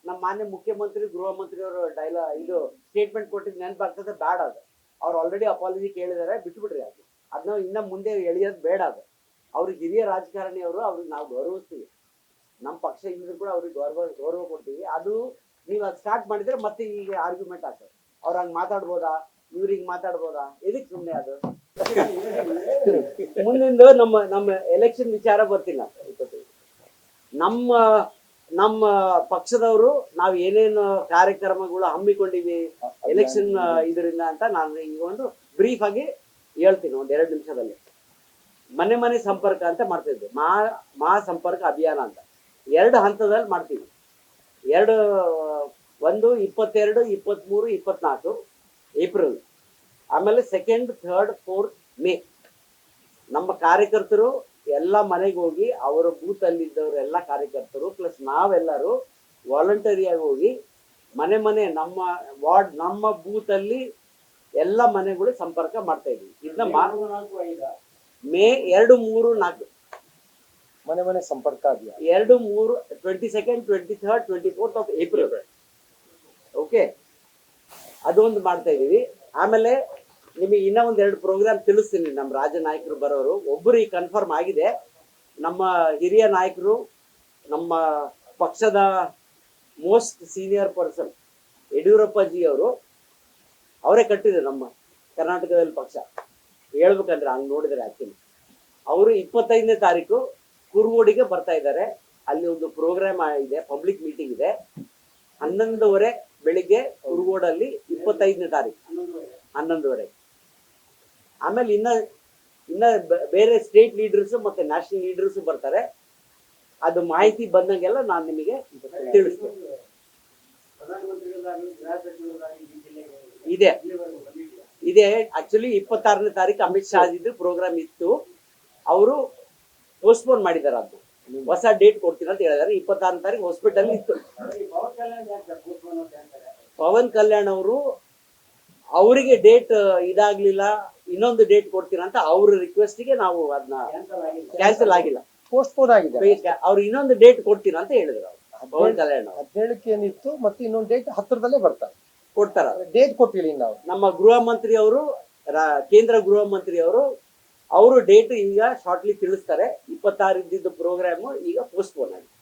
ನಮ್ಮ ಮಾನ್ಯ ಮುಖ್ಯಮಂತ್ರಿ, ಗೃಹ ಮಂತ್ರಿ ಅವರು ಇದು ಸ್ಟೇಟ್ಮೆಂಟ್ ಕೊಟ್ಟಿದ್ ನೆನ್ಪಾಗ್ತದೆ. ಬೇಡ ಅದು. ಅವ್ರು ಆಲ್ರೆಡಿ ಅಪಾಲಜಿ ಕೇಳಿದಾರೆ, ಬಿಟ್ಬಿಡ್ರಿ ಅದು. ಅದನ್ನ ಇನ್ನ ಮುಂದೆ ಎಳಿಯೋದು ಬೇಡ. ಅದು ಅವ್ರಿಗೆ ಹಿರಿಯ ರಾಜಕಾರಣಿ ಅವರು, ಅವ್ರಿಗೆ ನಾವು ಗೌರವಿಸ್ತೀವಿ. ನಮ್ಮ ಪಕ್ಷ ಇಲ್ಲದ್ರು ಕೂಡ ಅವ್ರಿಗೆ ಗೌರವ ಕೊಡ್ತೀವಿ. ಅದು ನೀವು ಅದು ಸ್ಟಾರ್ಟ್ ಮಾಡಿದ್ರೆ ಮತ್ತೆ ಈಗ ಆರ್ಗ್ಯುಮೆಂಟ್ ಆಗ್ತದೆ. ಅವ್ರು ಹಂಗ್ ಮಾತಾಡ್ಬೋದಾ, ಇವ್ರಿಗೆ ಮಾತಾಡ್ಬೋದಾ? ಎದಕ್ ಸುಮ್ಮನೆ ಅದು? ಮುಂದಿಂದು ನಮ್ಮ ಎಲೆಕ್ಷನ್ ವಿಚಾರ ಬರ್ತಿಲ್ಲ. ನಮ್ಮ ಪಕ್ಷದವರು ನಾವು ಏನೇನು ಕಾರ್ಯಕ್ರಮಗಳು ಹಮ್ಮಿಕೊಂಡಿವಿ ಎಲೆಕ್ಷನ್ ಇದರಿಂದ ಅಂತ ನಾನು ಈಗ ಒಂದು ಬ್ರೀಫ್ ಆಗಿ ಹೇಳ್ತೀನಿ, ಒಂದ್ 2 ನಿಮಿಷದಲ್ಲಿ. ಮನೆ ಸಂಪರ್ಕ ಅಂತ ಮಾಡ್ತಿದ್ವಿ, ಮಹಾ ಸಂಪರ್ಕ ಅಭಿಯಾನ ಅಂತ 2 ಹಂತದಲ್ಲಿ ಮಾಡ್ತೀವಿ. ಒಂದು 22, 23, 24 ಏಪ್ರಿಲ್, ಆಮೇಲೆ 2nd, 3rd, 4th ಮೇ. ನಮ್ಮ ಕಾರ್ಯಕರ್ತರು ಎಲ್ಲ ಮನೆಗೆ ಹೋಗಿ, ಅವರ ಬೂತ್ ಅಲ್ಲಿ ಇದ್ದವರು ಎಲ್ಲ ಕಾರ್ಯಕರ್ತರು ಪ್ಲಸ್ ನಾವೆಲ್ಲರೂ ವಾಲಂಟರಿಯಾಗಿ ಹೋಗಿ ಮನೆ ನಮ್ಮ ವಾರ್ಡ್, ನಮ್ಮ ಬೂತ್ ಅಲ್ಲಿ ಎಲ್ಲ ಮನೆಗಳು ಸಂಪರ್ಕ ಮಾಡ್ತಾ ಇದೀವಿ. ಇದನ್ನ ಮೇ 2, 3, 4 ಮನೆ ಸಂಪರ್ಕ ಅಭಿಯಾನ 2, 3, 22nd, 23rd, 24th of April. Okay, ಅದೊಂದು ಮಾಡ್ತಾ ಇದೀವಿ. ಆಮೇಲೆ ನಿಮಗೆ ಇನ್ನ ಒಂದ್ 2 ಪ್ರೋಗ್ರಾಮ್ ತಿಳಿಸ್ತೀನಿ. ನಮ್ಮ ರಾಜ್ಯ ನಾಯಕರು ಬರೋರು ಒಬ್ಬರು ಈಗ ಕನ್ಫರ್ಮ್ ಆಗಿದೆ. ನಮ್ಮ ಹಿರಿಯ ನಾಯಕರು, ನಮ್ಮ ಪಕ್ಷದ ಮೋಸ್ಟ್ ಸೀನಿಯರ್ ಪರ್ಸನ್ ಯಡಿಯೂರಪ್ಪಾಜಿ ಅವರು, ಅವರೇ ಕಟ್ಟಿದ್ರು ನಮ್ಮ ಕರ್ನಾಟಕದಲ್ಲಿ ಪಕ್ಷ. ಹೇಳ್ಬೇಕಂದ್ರೆ ಹಂಗ್ ನೋಡಿದ್ರೆ ಆಕ್ಚುಲಿ ಅವರು 25ನೇ ತಾರೀಕು ಕುರುಗೋಡಿಗೆ ಬರ್ತಾ ಇದ್ದಾರೆ. ಅಲ್ಲಿ ಒಂದು ಪ್ರೋಗ್ರಾಮ್ ಇದೆ, ಪಬ್ಲಿಕ್ ಮೀಟಿಂಗ್ ಇದೆ. 11:30 ಬೆಳಿಗ್ಗೆ ಕುರುಗೋಡಲ್ಲಿ 25ನೇ ತಾರೀಕು 11:30. ಆಮೇಲೆ ಇನ್ನ ಬೇರೆ ಸ್ಟೇಟ್ ಲೀಡರ್ಸ್ ಮತ್ತೆ ನ್ಯಾಷನಲ್ ಲೀಡರ್ಸ್ ಬರ್ತಾರೆ. ಅದು ಮಾಹಿತಿ ಬಂದಂಗೆಲ್ಲ ನಾನು ನಿಮಗೆ ತಿಳಿಸ್ತೇನೆ. ಇದೆ ಆಕ್ಚುಲಿ 26ನೇ ತಾರೀಕು ಅಮಿತ್ ಶಾ ಇದ್ದು ಪ್ರೋಗ್ರಾಮ್ ಇತ್ತು. ಅವರು ಪೋಸ್ಟ್ಪೋನ್ ಮಾಡಿದಾರೆ. ಅದು ಹೊಸ ಡೇಟ್ ಕೊಡ್ತೀನಿ ಅಂತ ಹೇಳಿದಾರೆ. 26ನೇ ತಾರೀಕು ಹಾಸ್ಪಿಟಲ್ ಇತ್ತು. ಪವನ್ ಕಲ್ಯಾಣ್ ಅವರು ಅವರಿಗೆ ಡೇಟ್ ಇದಾಗ್ಲಿಲ್ಲ, ಇನ್ನೊಂದು ಡೇಟ್ ಕೊಡ್ತೀರಾ ಅಂತ ಅವ್ರ ರಿಕ್ವೆಸ್ಟ್ಗೆ ನಾವು ಅದನ್ನ ಕ್ಯಾನ್ಸಲ್ ಆಗಿಲ್ಲ, ಪೋಸ್ಟ್ಪೋನ್ ಆಗಿದೆ. ಅವ್ರು ಇನ್ನೊಂದು ಡೇಟ್ ಕೊಡ್ತೀರಾ ಅಂತ ಹೇಳಿದ್ರು ಪವನ್ ಕಲ್ಯಾಣ್ ಅವರು. 17ಕ್ಕೆ ಏನಿತ್ತು, ಮತ್ತೆ ಇನ್ನೊಂದು ಡೇಟ್ ಹತ್ತಿರದಲ್ಲೇ ಬರ್ತಾರೆ, ಕೊಡ್ತಾರ. ಡೇಟ್ ಕೊಟ್ಟಿಲ್ಲ ನಾವು. ನಮ್ಮ ಗೃಹ ಮಂತ್ರಿ ಅವರು, ಕೇಂದ್ರ ಗೃಹ ಮಂತ್ರಿ ಅವರು ಡೇಟ್ ಈಗ ಶಾರ್ಟ್ಲಿ ತಿಳಿಸ್ತಾರೆ. 26 ಇದ್ದಿದ್ದು ಪ್ರೋಗ್ರಾಮ್ ಈಗ ಪೋಸ್ಟ್ಪೋನ್ ಆಗಿದೆ,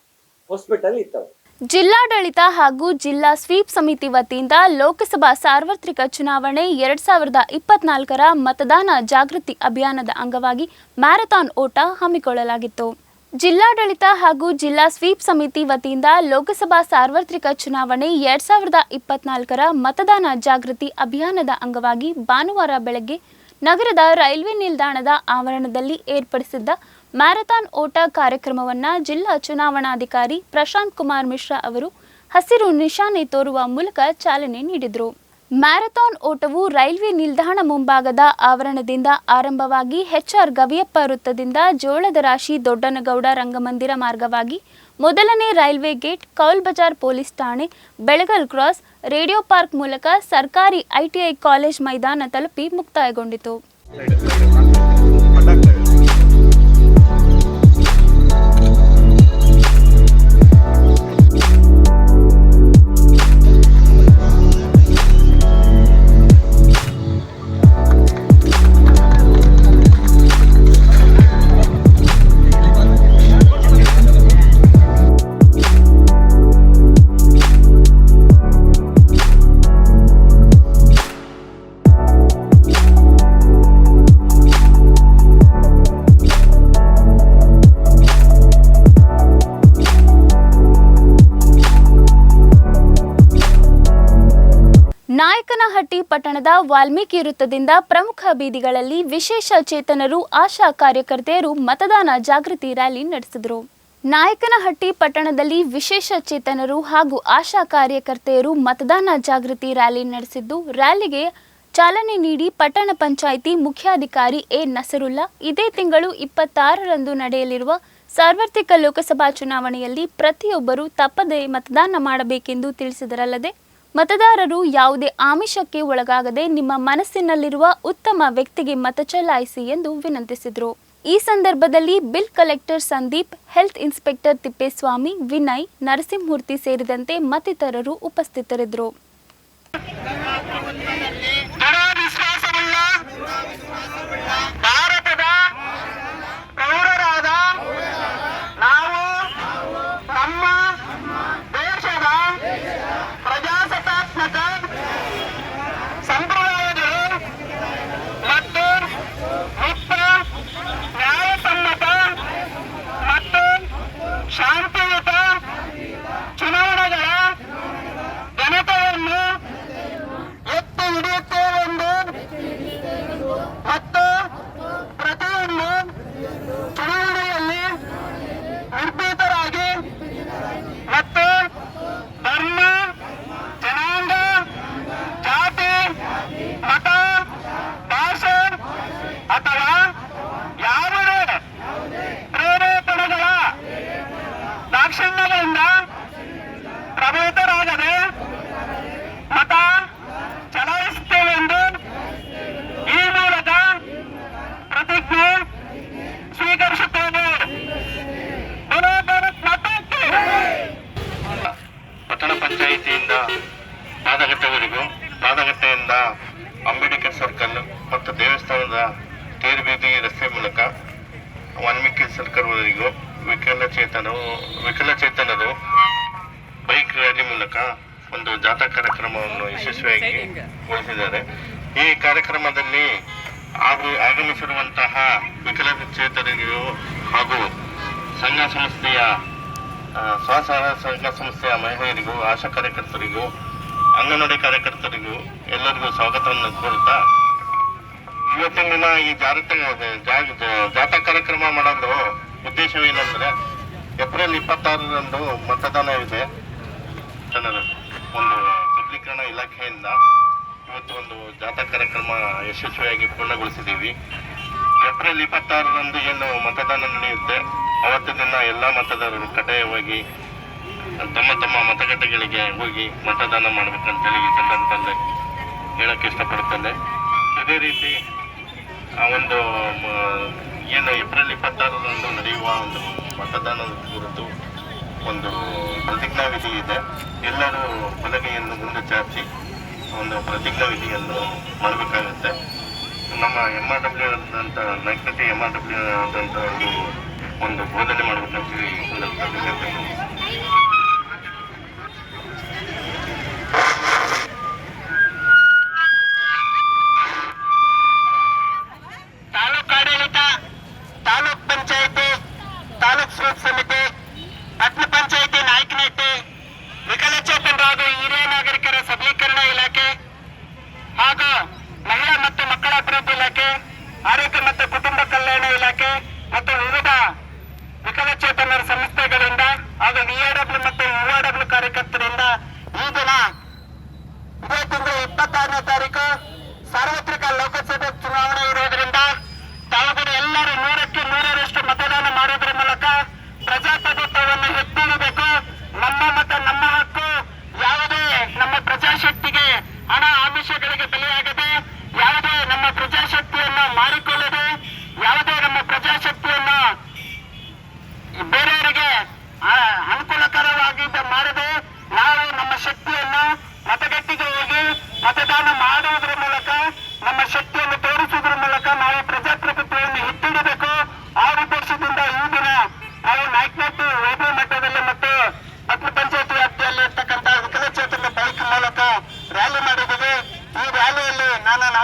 ಹಾಸ್ಪಿಟಲ್ ಇತ್ತವ್ರು. ಜಿಲ್ಲಾಡಳಿತ ಹಾಗೂ ಜಿಲ್ಲಾ ಸ್ವೀಪ್ ಸಮಿತಿ ವತಿಯಿಂದ ಲೋಕಸಭಾ ಸಾರ್ವತ್ರಿಕ ಚುನಾವಣೆ 2024ರ ಮತದಾನ ಜಾಗೃತಿ ಅಭಿಯಾನದ ಅಂಗವಾಗಿ ಮ್ಯಾರಥಾನ್ ಓಟ ಹಮ್ಮಿಕೊಳ್ಳಲಾಗಿತ್ತು. ಜಿಲ್ಲಾಡಳಿತ ಹಾಗೂ ಜಿಲ್ಲಾ ಸ್ವೀಪ್ ಸಮಿತಿ ವತಿಯಿಂದ ಲೋಕಸಭಾ ಸಾರ್ವತ್ರಿಕ ಚುನಾವಣೆ 2024ರ ಮತದಾನ ಜಾಗೃತಿ ಅಭಿಯಾನದ ಅಂಗವಾಗಿ ಭಾನುವಾರ ಬೆಳಗ್ಗೆ ನಗರದ ರೈಲ್ವೆ ನಿಲ್ದಾಣದ ಆವರಣದಲ್ಲಿ ಏರ್ಪಡಿಸಿದ್ದ ಮ್ಯಾರಥಾನ್ ಓಟ ಕಾರ್ಯಕ್ರಮವನ್ನು ಜಿಲ್ಲಾ ಚುನಾವಣಾಧಿಕಾರಿ ಪ್ರಶಾಂತ್ ಕುಮಾರ್ ಮಿಶ್ರಾ ಅವರು ಹಸಿರು ನಿಶಾನೆ ತೋರುವ ಮೂಲಕ ಚಾಲನೆ ನೀಡಿದರು. ಮ್ಯಾರಥಾನ್ ಓಟವು ರೈಲ್ವೆ ನಿಲ್ದಾಣ ಮುಂಭಾಗದ ಆವರಣದಿಂದ ಆರಂಭವಾಗಿ HR ಗವಿಯಪ್ಪ ವೃತ್ತದಿಂದ ಜೋಳದ ರಾಶಿ ದೊಡ್ಡನಗೌಡ ರಂಗಮಂದಿರ ಮಾರ್ಗವಾಗಿ ಮೊದಲನೇ railway gate, Kaul Bazaar police ಠಾಣೆ, ಬೆಳಗಲ್ ಕ್ರಾಸ್, ರೇಡಿಯೋ ಪಾರ್ಕ್ ಮೂಲಕ ಸರ್ಕಾರಿ ITI ಕಾಲೇಜ್ ಮೈದಾನ ತಲುಪಿ ಮುಕ್ತಾಯಗೊಂಡಿತು. ನಾಯಕನಹಟ್ಟಿ ಪಟ್ಟಣದ ವಾಲ್ಮೀಕಿ ವೃತ್ತದಿಂದ ಪ್ರಮುಖ ಬೀದಿಗಳಲ್ಲಿ ವಿಶೇಷ ಚೇತನರು, ಆಶಾ ಕಾರ್ಯಕರ್ತೆಯರು ಮತದಾನ ಜಾಗೃತಿ ರ್ಯಾಲಿ ನಡೆಸಿದರು. ನಾಯಕನಹಟ್ಟಿ ಪಟ್ಟಣದಲ್ಲಿ ವಿಶೇಷ ಚೇತನರು ಹಾಗೂ ಆಶಾ ಕಾರ್ಯಕರ್ತೆಯರು ಮತದಾನ ಜಾಗೃತಿ ರ್ಯಾಲಿ ನಡೆಸಿದ್ದು, ರ್ಯಾಲಿಗೆ ಚಾಲನೆ ನೀಡಿ ಪಟ್ಟಣ ಪಂಚಾಯಿತಿ ಮುಖ್ಯಾಧಿಕಾರಿ ಎ ನಸರುಲ್ಲಾ ಇದೇ ತಿಂಗಳು 26ರಂದು ನಡೆಯಲಿರುವ ಸಾರ್ವತ್ರಿಕ ಲೋಕಸಭಾ ಚುನಾವಣೆಯಲ್ಲಿ ಪ್ರತಿಯೊಬ್ಬರೂ ತಪ್ಪದೇ ಮತದಾನ ಮಾಡಬೇಕೆಂದು ತಿಳಿಸಿದರಲ್ಲದೆ ಮತದಾರರು ಯಾವುದೇ ಆಮಿಷಕ್ಕೆ ಒಳಗಾಗದೆ ನಿಮ್ಮ ಮನಸ್ಸಿನಲ್ಲಿರುವ ಉತ್ತಮ ವ್ಯಕ್ತಿಗೆ ಮತ ಚಲಾಯಿಸಿ ಎಂದು ವಿನಂತಿಸಿದರು. ಈ ಸಂದರ್ಭದಲ್ಲಿ bill collector Sandeep, health inspector Thippeswamy, Vinay, Narasimhamurthy ಸೇರಿದಂತೆ ಮತ್ತಿತರರು ಉಪಸ್ಥಿತರಿದ್ದರು. ಭಾರತದ ಪೌರರಾದ ನಾವು ನಮ್ಮ ದೇಶದ ಪ್ರಜಾಸತ್ತಾತ್ಮಕ ಸಂಪ್ರದಾಯಗಳು ಮತ್ತು ಮುಕ್ತ, ನ್ಯಾಯಸಮ್ಮತ ಮತ್ತು ಶಾಂತಿಯುತ ಚುನಾವಣೆಗಳ ಘನತೆಯನ್ನು ಎತ್ತಿ ಹಿಡಿಯುತ್ತೇವೆಂದು ಮತ್ತು ಪ್ರತಿಯೊಂದು ಚುನಾವಣೆಯಲ್ಲಿ ನಿರ್ಭೀತರಾಗಿ ಮತ್ತು ಧರ್ಮ, ಜನಾಂಗ, ಜಾತಿ, ಮತ, ಭಾಷೆ ಅಥವಾ ಯಾವುದೇ ಪ್ರೇರೇಪಣೆಗಳ ದಾಕ್ಷಿಣ್ಯಗಳಿಂದ ಪ್ರಭಾವಿತರಾಗದೆ ಮತ ಚಲಾಯಿಸುತ್ತೇವೆಂದು ಈ ಮೂಲಕ ಪ್ರತಿಜ್ಞೆ ಸ್ವೀಕರಿಸುತ್ತೇವೆ. ಪಟ್ಟಣ ಪಂಚಾಯಿತಿಯಿಂದ ಪಾದಗಟ್ಟೆವರೆಗೂ, ಪಾದಗಟ್ಟೆಯಿಂದ ಅಂಬೇಡ್ಕರ್ ಸರ್ಕಲ್ ಮತ್ತು ದೇವಸ್ಥಾನದ ತೇರು ಬೀದಿ ರಸ್ತೆ ಮೂಲಕ ವಾಲ್ಮೀಕಿ ಸರ್ಕಲ್ವರೆಗೂ ವಿಕಲಚೇತನರು ಬೈಕ್ ರ್ಯಾಲಿ ಮೂಲಕ ಒಂದು ಜಾಥಾ ಕಾರ್ಯಕ್ರಮವನ್ನು ಯಶಸ್ವಿಯಾಗಿ ಗೊಳಿಸಿದ್ದಾರೆ. ಈ ಕಾರ್ಯಕ್ರಮದಲ್ಲಿ ಆಗಮಿಸಿರುವಂತಹ ವಿಕಲಚೇತನರಿಗೂ ಹಾಗೂ ಸಂಘ ಸಂಸ್ಥೆಯ ಸ್ವಸಹಾಯ ಸಂಘ ಸಂಸ್ಥೆಯ ಮಹಿಳೆಯರಿಗೂ, ಆಶಾ ಕಾರ್ಯಕರ್ತರಿಗೂ, ಅಂಗನವಾಡಿ ಕಾರ್ಯಕರ್ತರಿಗೂ ಎಲ್ಲರಿಗೂ ಸ್ವಾಗತವನ್ನು ಕೋರುತ್ತಾ, ಇವತ್ತಿನ ದಿನ ಈ ಜಾಥಾ ಕಾರ್ಯಕ್ರಮ ಮಾಡಲು ಉದ್ದೇಶವೇನೆಂದರೆ ಏಪ್ರಿಲ್ 26ರಂದು ಮತದಾನವಿದೆ. ಒಂದು ಸಬಲೀಕರಣ ಇಲಾಖೆಯಿಂದ ಇವತ್ತು ಒಂದು ಜಾಥಾ ಕಾರ್ಯಕ್ರಮ ಯಶಸ್ವಿಯಾಗಿ ಪೂರ್ಣಗೊಳಿಸಿದ್ದೀವಿ. ಏಪ್ರಿಲ್ 26ರಂದು ಏನು ಮತದಾನ ನಡೆಯುತ್ತೆ, ಅವತ್ತಿನ ದಿನ ಎಲ್ಲ ಮತದಾರರು ಕಡ್ಡಾಯವಾಗಿ ತಮ್ಮ ತಮ್ಮ ಮತಗಟ್ಟೆಗಳಿಗೆ ಹೋಗಿ ಮತದಾನ ಮಾಡಬೇಕಂತೇಳಿ ಈ ಸಂದರ್ಭದಲ್ಲಿ ಹೇಳಕ್ಕೆ ಇಷ್ಟಪಡುತ್ತೇನೆ. ಇದೇ ರೀತಿ ಒಂದು ಏನು ಏಪ್ರಿಲ್ 26ರಂದು ನಡೆಯುವ ಒಂದು ಮತದಾನದ ಕುರಿತು ಒಂದು ಪ್ರತಿಜ್ಞಾ ವಿಧಿ ಇದೆ. ಎಲ್ಲರೂ ಬಲಗೈಯನ್ನು ಮುಂದೆ ಚಾಚಿ ಒಂದು ಪ್ರತಿಜ್ಞಾ ವಿಧಿಯನ್ನು ಮಾಡಬೇಕಾಗುತ್ತೆ. ನಮ್ಮ MRW ಆದಂಥ ನಾಯಕತೆ MRW ಆದಂಥ ಒಂದು ಬೋಧನೆ ಮಾಡಬೇಕಂತೇಳಿ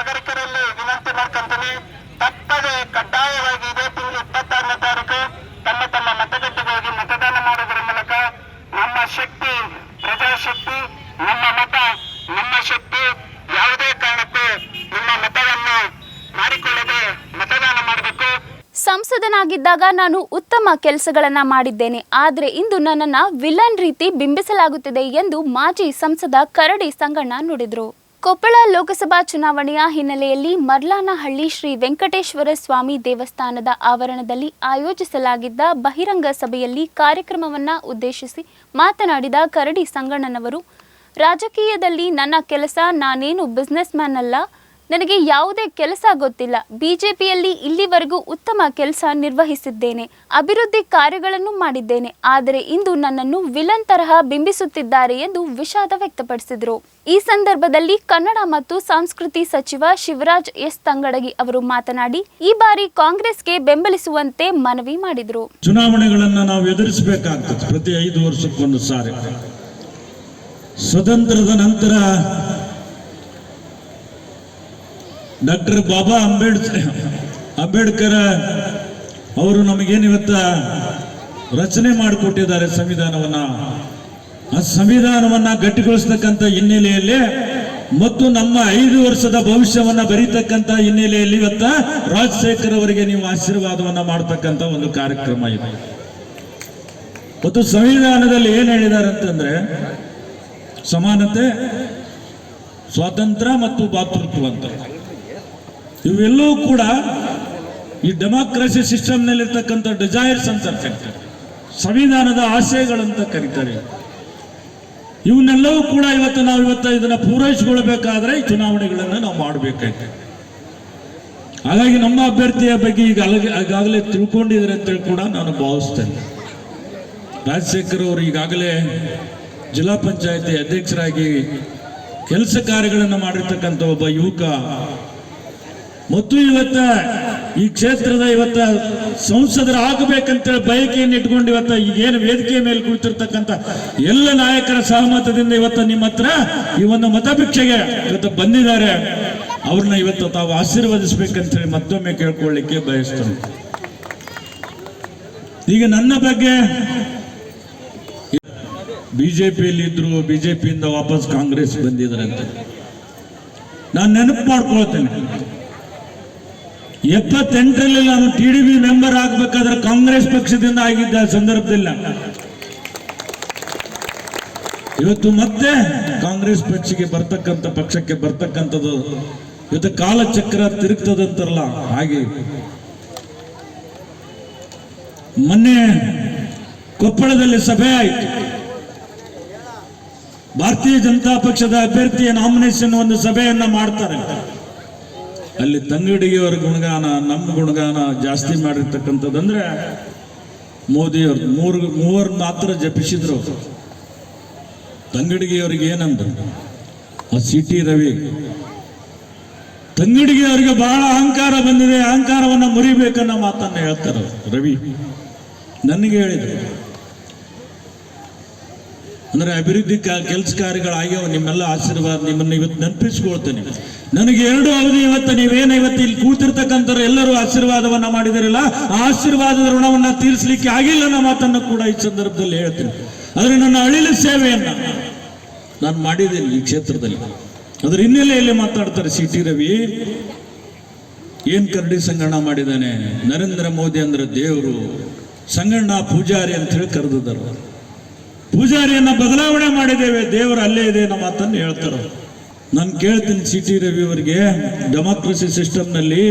ನಾಗರಿಕರಲ್ಲಿ ವಿನಂತಿ ಮಾಡ್ಕೊಂತೀನಿ, ತಪ್ಪದೆ ಕಡ್ಡಾಯವಾಗಿ ಇದೇ ತಿಂಗಳು 26ನೇ ತಾರೀಕು ತಮ್ಮ ತಮ್ಮ ಮತಗಟ್ಟೆಗೆ ಹೋಗಿ ಮತದಾನ ಮಾಡೋದರ ಮೂಲಕ ನಮ್ಮ ಶಕ್ತಿ ಪ್ರಜಾಶಕ್ತಿ, ನಮ್ಮ ಮತ ನಮ್ಮ ಶಕ್ತಿ, ಯಾವುದೇ ಕಾರಣಕ್ಕೂ ನಿಮ್ಮ ಮತವನ್ನು ಮಾಡಿಕೊಳ್ಳದೆ ಮತದಾನ ಮಾಡಬೇಕು. ಸಂಸದನಾಗಿದ್ದಾಗ ನಾನು ಉತ್ತಮ ಕೆಲಸಗಳನ್ನ ಮಾಡಿದ್ದೇನೆ, ಆದರೆ ಇಂದು ನನ್ನನ್ನು ವಿಲನ್ ರೀತಿ ಬಿಂಬಿಸಲಾಗುತ್ತಿದೆ ಎಂದು ಮಾಜಿ ಸಂಸದ ಕರಡಿ ಸಂಗಣ್ಣ ನುಡಿದರು. ಕೊಪ್ಪಳ ಲೋಕಸಭಾ ಚುನಾವಣೆಯ ಹಿನ್ನೆಲೆಯಲ್ಲಿ ಮರ್ಲಾನಹಳ್ಳಿ ಶ್ರೀ ವೆಂಕಟೇಶ್ವರ ಸ್ವಾಮಿ ದೇವಸ್ಥಾನದ ಆವರಣದಲ್ಲಿ ಆಯೋಜಿಸಲಾಗಿದ್ದ ಬಹಿರಂಗ ಸಭೆಯಲ್ಲಿ ಕಾರ್ಯಕ್ರಮವನ್ನು ಉದ್ದೇಶಿಸಿ ಮಾತನಾಡಿದ ಕರಡಿ ಸಂಗಣ್ಣನವರು, ರಾಜಕೀಯದಲ್ಲಿ ನನ್ನ ಕೆಲಸ, ನಾನೇನು ಬಿಸ್ನೆಸ್ ಮ್ಯಾನ್ ಅಲ್ಲ, ನನಗೆ ಯಾವುದೇ ಕೆಲಸ ಗೊತ್ತಿಲ್ಲ. ಬಿಜೆಪಿಯಲ್ಲಿ ಇಲ್ಲಿವರೆಗೂ ಉತ್ತಮ ಕೆಲಸ ನಿರ್ವಹಿಸಿದ್ದೇನೆ, ಅಭಿವೃದ್ಧಿ ಕಾರ್ಯಗಳನ್ನು ಮಾಡಿದ್ದೇನೆ, ಆದರೆ ಇಂದು ನನ್ನನ್ನು ವಿಲನ್ ತರಹ ಬಿಂಬಿಸುತ್ತಿದ್ದಾರೆ ಎಂದು ವಿಷಾದ ವ್ಯಕ್ತಪಡಿಸಿದರು. ಈ ಸಂದರ್ಭದಲ್ಲಿ ಕನ್ನಡ ಮತ್ತು ಸಂಸ್ಕೃತಿ ಸಚಿವ ಶಿವರಾಜ್ ಎಸ್ ತಂಗಡಗಿ ಅವರು ಮಾತನಾಡಿ, ಈ ಬಾರಿ ಕಾಂಗ್ರೆಸ್ಗೆ ಬೆಂಬಲಿಸುವಂತೆ ಮನವಿ ಮಾಡಿದರು. ಚುನಾವಣೆಗಳನ್ನು ನಾವು ಎದುರಿಸಬೇಕಾಗ್ತದೆ ಪ್ರತಿ 5 ವರ್ಷಕ್ಕೊಂದು ಸಾರಿ. ಸ್ವತಂತ್ರದ ನಂತರ ಡಾಕ್ಟರ್ ಬಾಬಾ ಅಂಬೇಡ್ಕರ್ ಅವರು ನಮಗೇನಿವತ್ತ ರಚನೆ ಮಾಡಿಕೊಟ್ಟಿದ್ದಾರೆ ಸಂವಿಧಾನವನ್ನ. ಆ ಸಂವಿಧಾನವನ್ನ ಗಟ್ಟಿಗೊಳಿಸ್ತಕ್ಕಂಥ ಹಿನ್ನೆಲೆಯಲ್ಲಿ ಮತ್ತು ನಮ್ಮ 5 ವರ್ಷದ ಭವಿಷ್ಯವನ್ನ ಬರೀತಕ್ಕಂಥ ಹಿನ್ನೆಲೆಯಲ್ಲಿ ಇವತ್ತ ರಾಜಶೇಖರ್ ಅವರಿಗೆ ನೀವು ಆಶೀರ್ವಾದವನ್ನ ಮಾಡತಕ್ಕಂಥ ಒಂದು ಕಾರ್ಯಕ್ರಮ ಇದೆ. ಮತ್ತು ಸಂವಿಧಾನದಲ್ಲಿ ಏನ್ ಹೇಳಿದ್ದಾರೆ ಅಂತಂದ್ರೆ ಸಮಾನತೆ, ಸ್ವಾತಂತ್ರ್ಯ ಮತ್ತು ಭಾತೃತ್ವ ಅಂತ. ಇವೆಲ್ಲವೂ ಕೂಡ ಈ ಡೆಮಾಕ್ರಸಿ ಸಿಸ್ಟಮ್ನಲ್ಲಿರ್ತಕ್ಕಂಥ ಡಿಸೈರ್ಸ್ ಅಂತ ಕರೀತಾರೆ, ಸಂವಿಧಾನದ ಆಶಯಗಳಂತ ಕರೀತಾರೆ. ಇವನ್ನೆಲ್ಲವೂ ಕೂಡ ನಾವು ಇದನ್ನ ಪೂರೈಸಿಕೊಳ್ಬೇಕಾದ್ರೆ ಈ ಚುನಾವಣೆಗಳನ್ನು ನಾವು ಮಾಡಬೇಕಾಯ್ತು. ಹಾಗಾಗಿ ನಮ್ಮ ಅಭ್ಯರ್ಥಿಯ ಬಗ್ಗೆ ಈಗಾಗಲೇ ತಿಳ್ಕೊಂಡಿದ್ರೆ ಅಂತೇಳಿ ಕೂಡ ನಾನು ಭಾವಿಸ್ತೇನೆ. ರಾಜಶೇಖರ್ ಅವರು ಈಗಾಗಲೇ ಜಿಲ್ಲಾ ಪಂಚಾಯತಿ ಅಧ್ಯಕ್ಷರಾಗಿ ಕೆಲಸ ಕಾರ್ಯಗಳನ್ನು ಮಾಡಿರ್ತಕ್ಕಂಥ ಒಬ್ಬ ಯುವಕ ಮತ್ತು ಇವತ್ತ ಈ ಕ್ಷೇತ್ರದ ಸಂಸದರಾಗಬೇಕಂತೇಳಿ ಬಯಕೆಯನ್ನು ಇಟ್ಕೊಂಡು ಈಗೇನು ವೇದಿಕೆಯ ಮೇಲೆ ಕುಳಿತಿರ್ತಕ್ಕಂಥ ಎಲ್ಲ ನಾಯಕರ ಸಹಮತದಿಂದ ನಿಮ್ಮ ಹತ್ರ ಈ ಒಂದು ಮತಭಿಕ್ಷೆಗೆ ಬಂದಿದ್ದಾರೆ. ಅವ್ರನ್ನ ತಾವು ಆಶೀರ್ವದಿಸ್ಬೇಕಂತೇಳಿ ಮತ್ತೊಮ್ಮೆ ಕೇಳ್ಕೊಳ್ಳಿಕ್ಕೆ ಬಯಸ್ತೇನೆ. ಈಗ ನನ್ನ ಬಗ್ಗೆ ಬಿಜೆಪಿಯಲ್ಲಿ ಇದ್ರು, ಬಿಜೆಪಿಯಿಂದ ವಾಪಸ್ ಕಾಂಗ್ರೆಸ್ ಬಂದಿದ್ದಾರೆ ಅಂತ ನಾನು ನೆನಪು ಮಾಡ್ಕೊಳ್ತೇನೆ. 78ರಲ್ಲಿ ನಾನು TDP ಮೆಂಬರ್ ಆಗಬೇಕಾದ್ರೆ ಕಾಂಗ್ರೆಸ್ ಪಕ್ಷದಿಂದ ಆಗಿದ್ದ ಸಂದರ್ಭದಲ್ಲಿ ಇವತ್ತು ಮತ್ತೆ ಕಾಂಗ್ರೆಸ್ ಪಕ್ಷಕ್ಕೆ ಬರ್ತಕ್ಕಂಥದ್ದು ಇವತ್ತು ಕಾಲಚಕ್ರ ತಿರುಗ್ತದಂತಾರಲ್ಲ ಹಾಗೆ. ಮೊನ್ನೆ ಕೊಪ್ಪಳದಲ್ಲಿ ಸಭೆ ಆಯಿತು. ಭಾರತೀಯ ಜನತಾ ಪಕ್ಷದ ಅಭ್ಯರ್ಥಿಯ ನಾಮಿನೇಷನ್ ಒಂದು ಸಭೆಯನ್ನ ಮಾಡ್ತಾರೆ. ಅಲ್ಲಿ ತಂಗಡಿಗೆಯವರ ಗುಣಗಾನ, ನಮ್ಮ ಗುಣಗಾನ ಜಾಸ್ತಿ ಮಾಡಿರ್ತಕ್ಕಂಥದ್ದಂದ್ರೆ ಮೋದಿಯವರು ಮೂವರು ಮಾತ್ರ ಜಪಿಸಿದ್ರು. ತಂಗಡಿಗೆಯವರಿಗೆ ಏನಂದ್ರು, ಆ CT ರವಿ ತಂಗಡಿಗೆಯವರಿಗೆ ಬಹಳ ಅಹಂಕಾರ ಬಂದಿದೆ, ಅಹಂಕಾರವನ್ನ ಮುರಿಬೇಕನ್ನೋ ಮಾತನ್ನ ಹೇಳ್ತಾರೆ ರವಿ. ನನಗೆ ಹೇಳಿದ್ರು ಅಂದ್ರೆ ಅಭಿವೃದ್ಧಿ ಕೆಲಸ ಕಾರ್ಯಗಳಾಗ್ಯಾವ, ನಿಮ್ಮೆಲ್ಲ ಆಶೀರ್ವಾದ, ನಿಮ್ಮನ್ನ ಇವತ್ತು ನೆನಪಿಸ್ಕೊಳ್ತೇನೆ. ನನಗೆ 2 ಅವಧಿ ನೀವೇನ ಇಲ್ಲಿ ಕೂತಿರ್ತಕ್ಕಂಥವ್ರು ಎಲ್ಲರೂ ಆಶೀರ್ವಾದವನ್ನ ಮಾಡಿದಿರಲ್ಲ, ಆ ಆಶೀರ್ವಾದದ ಋಣವನ್ನ ತೀರಿಸಲಿಕ್ಕೆ ಆಗಿಲ್ಲ ಅನ್ನೋ ಮಾತನ್ನು ಕೂಡ ಈ ಸಂದರ್ಭದಲ್ಲಿ ಹೇಳ್ತೀನಿ. ಆದ್ರೆ ನನ್ನ ಅಳಿಲು ಸೇವೆಯನ್ನ ನಾನು ಮಾಡಿದ್ದೇನೆ ಈ ಕ್ಷೇತ್ರದಲ್ಲಿ. ಅದ್ರ ಹಿನ್ನೆಲೆಯಲ್ಲಿ ಮಾತಾಡ್ತಾರೆ CT ರವಿ. ಏನ್ ಕರಡಿ ಸಂಗಣ್ಣ ಮಾಡಿದ್ದಾನೆ, ನರೇಂದ್ರ ಮೋದಿ ಅಂದ್ರೆ ದೇವರು, ಸಂಗಣ್ಣ ಪೂಜಾರಿ ಅಂತ ಹೇಳಿ ಕರೆದಿದ್ದಾರೆ. ಪೂಜಾರಿಯನ್ನ ಬದಲಾವಣೆ ಮಾಡಿದ್ದೇವೆ, ದೇವರು ಅಲ್ಲೇ ಇದೆ ಅನ್ನೋ ಮಾತನ್ನು ಹೇಳ್ತಾರೆ. ನಾನು ಕೇಳ್ತೀನಿ CT ರವಿ ಅವರಿಗೆ, ಡೆಮಾಕ್ರಸಿ ಸಿಸ್ಟಮ್ನಲ್ಲಿ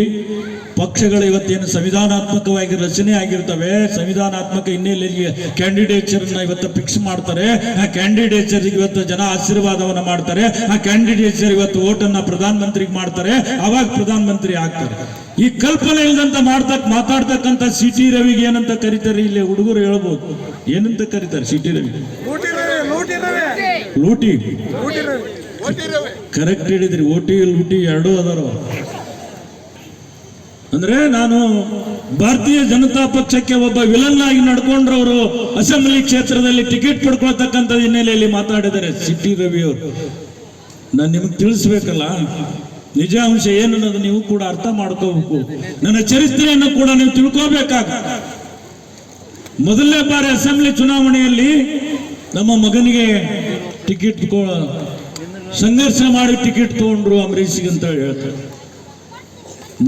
ಪಕ್ಷಗಳು ಇವತ್ತೇನು ಸಂವಿಧಾನಾತ್ಮಕವಾಗಿ ರಚನೆ ಆಗಿರ್ತವೆ, ಸಂವಿಧಾನಾತ್ಮಕ ಹಿನ್ನೆಲೆಯಲ್ಲಿ ಕ್ಯಾಂಡಿಡೇಚರ್ನ ಫಿಕ್ಸ್ ಮಾಡ್ತಾರೆ. ಆ ಕ್ಯಾಂಡಿಡೇಚರ್ ಜನ ಆಶೀರ್ವಾದವನ್ನ ಮಾಡ್ತಾರೆ. ಆ ಕ್ಯಾಂಡಿಡೇಚರ್ ಓಟನ್ನ ಪ್ರಧಾನಮಂತ್ರಿಗೆ ಮಾಡ್ತಾರೆ, ಅವಾಗ ಪ್ರಧಾನಮಂತ್ರಿ ಆಗ್ತಾರೆ. ಈ ಕಲ್ಪನೆ ಇಲ್ಲದಂತ ಮಾತಾಡ್ತಕ್ಕಂಥ CT ರವಿಗೆ ಏನಂತ ಕರೀತಾರೆ, ಇಲ್ಲಿ ಹುಡುಗರು ಹೇಳ್ಬೋದು ಏನಂತ ಕರೀತಾರೆ CT ರವಿ? ಲೂಟಿ. ಕರೆಕ್ಟ್ ಹೇಳಿದ್ರಿ, ಓಟಿ ಲೂಟಿ ಎರಡೂ ಅದಾರ. ಅಂದ್ರೆ ನಾನು ಭಾರತೀಯ ಜನತಾ ಪಕ್ಷಕ್ಕೆ ಒಬ್ಬ ವಿಲನ್ ಆಗಿ ನಡ್ಕೊಂಡ್ರವರು ಅಸೆಂಬ್ಲಿ ಕ್ಷೇತ್ರದಲ್ಲಿ ಟಿಕೆಟ್ ಪಡ್ಕೊಳ್ತಕ್ಕಂಥ ಹಿನ್ನೆಲೆಯಲ್ಲಿ ಮಾತಾಡಿದ್ದಾರೆ CT ರವಿ ಅವರು. ನಾನು ನಿಮಗೆ ತಿಳಿಸ್ಬೇಕಲ್ಲ, ನಿಜಾಂಶ ಏನನ್ನೋದು ನೀವು ಕೂಡ ಅರ್ಥ ಮಾಡ್ಕೋಬೇಕು. ನನ್ನ ಚರಿತ್ರೆಯನ್ನು ಕೂಡ ನೀವು ತಿಳ್ಕೋಬೇಕಾಗುತ್ತೆ. ಮೊದಲನೇ ಬಾರಿ ಅಸೆಂಬ್ಲಿ ಚುನಾವಣೆಯಲ್ಲಿ ನಮ್ಮ ಮಗನಿಗೆ ಟಿಕೆಟ್ ಸಂಘರ್ಷ ಮಾಡಿ ಟಿಕೆಟ್ ತಗೊಂಡ್ರು ಅಂಬರೀಷ್ಗೆ ಅಂತ ಹೇಳ್ತಾರೆ.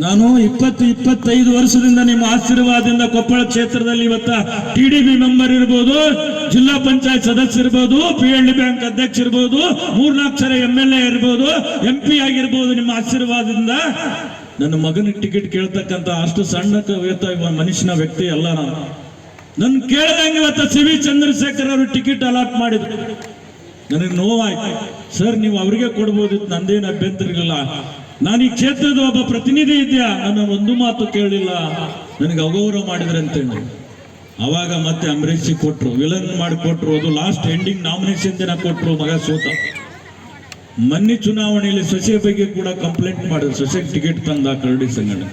ನಾನು 25 ವರ್ಷದಿಂದ ನಿಮ್ಮ ಆಶೀರ್ವಾದದಿಂದ ಕೊಪ್ಪಳ ಕ್ಷೇತ್ರದಲ್ಲಿ ಇವತ್ತ TDB ಮೆಂಬರ್ ಇರ್ಬೋದು, ಜಿಲ್ಲಾ ಪಂಚಾಯತ್ ಸದಸ್ಯ ಇರ್ಬೋದು, PLD ಬ್ಯಾಂಕ್ ಅಧ್ಯಕ್ಷ ಇರ್ಬೋದು, 3-4 ಸಲ MLA ಇರ್ಬೋದು, MP ಆಗಿರ್ಬೋದು. ನಿಮ್ಮ ಆಶೀರ್ವಾದದಿಂದ ನನ್ನ ಮಗನಿಗೆ ಟಿಕೆಟ್ ಕೇಳ್ತಕ್ಕಂಥ ಅಷ್ಟು ಸಣ್ಣ ಮನುಷ್ಯನ ವ್ಯಕ್ತಿ ಅಲ್ಲ ನಾನು. ನನ್ ಕೇಳ್ದಂಗೆ ಇವತ್ತ CV ಚಂದ್ರಶೇಖರ್ ಅವರು ಟಿಕೆಟ್ ಅಲಾಟ್ ಮಾಡಿದ್ರು. ನನಗೆ ನೋವಾಯ್ತು. ಸರ್, ನೀವು ಅವ್ರಿಗೆ ಕೊಡ್ಬೋದಿತ್ತು, ನಂದೇನು ಅಭ್ಯಂತರ ಇಲ್ಲ. ನಾನು ಈ ಕ್ಷೇತ್ರದ ಒಬ್ಬ ಪ್ರತಿನಿಧಿ ಇದೆಯಾ, ನನ್ನ ಒಂದು ಮಾತು ಕೇಳಿಲ್ಲ, ನನಗೆ ಅಗೌರವ ಮಾಡಿದ್ರೆ ಅಂತೇಳಿ ಅವಾಗ ಮತ್ತೆ ಅಂಬರೀಷ್ ಕೊಟ್ರು, ವಿಲನ್ ಮಾಡಿ ಕೊಟ್ರು. ಅದು ಲಾಸ್ಟ್ ಎಂಡಿಂಗ್ ನಾಮಿನೇಷನ್ ದಿನ ಕೊಟ್ರು. ಮಗ ಸೋತ. ಮೊನ್ನೆ ಚುನಾವಣೆಯಲ್ಲಿ ಸೊಸೆ ಬಗ್ಗೆ ಕೂಡ ಕಂಪ್ಲೇಂಟ್ ಮಾಡಿದ್ರು. ಸೊಸೆಗೆ ಟಿಕೆಟ್ ತಂದ ಕರಡಿ ಸಂಘಟನೆ.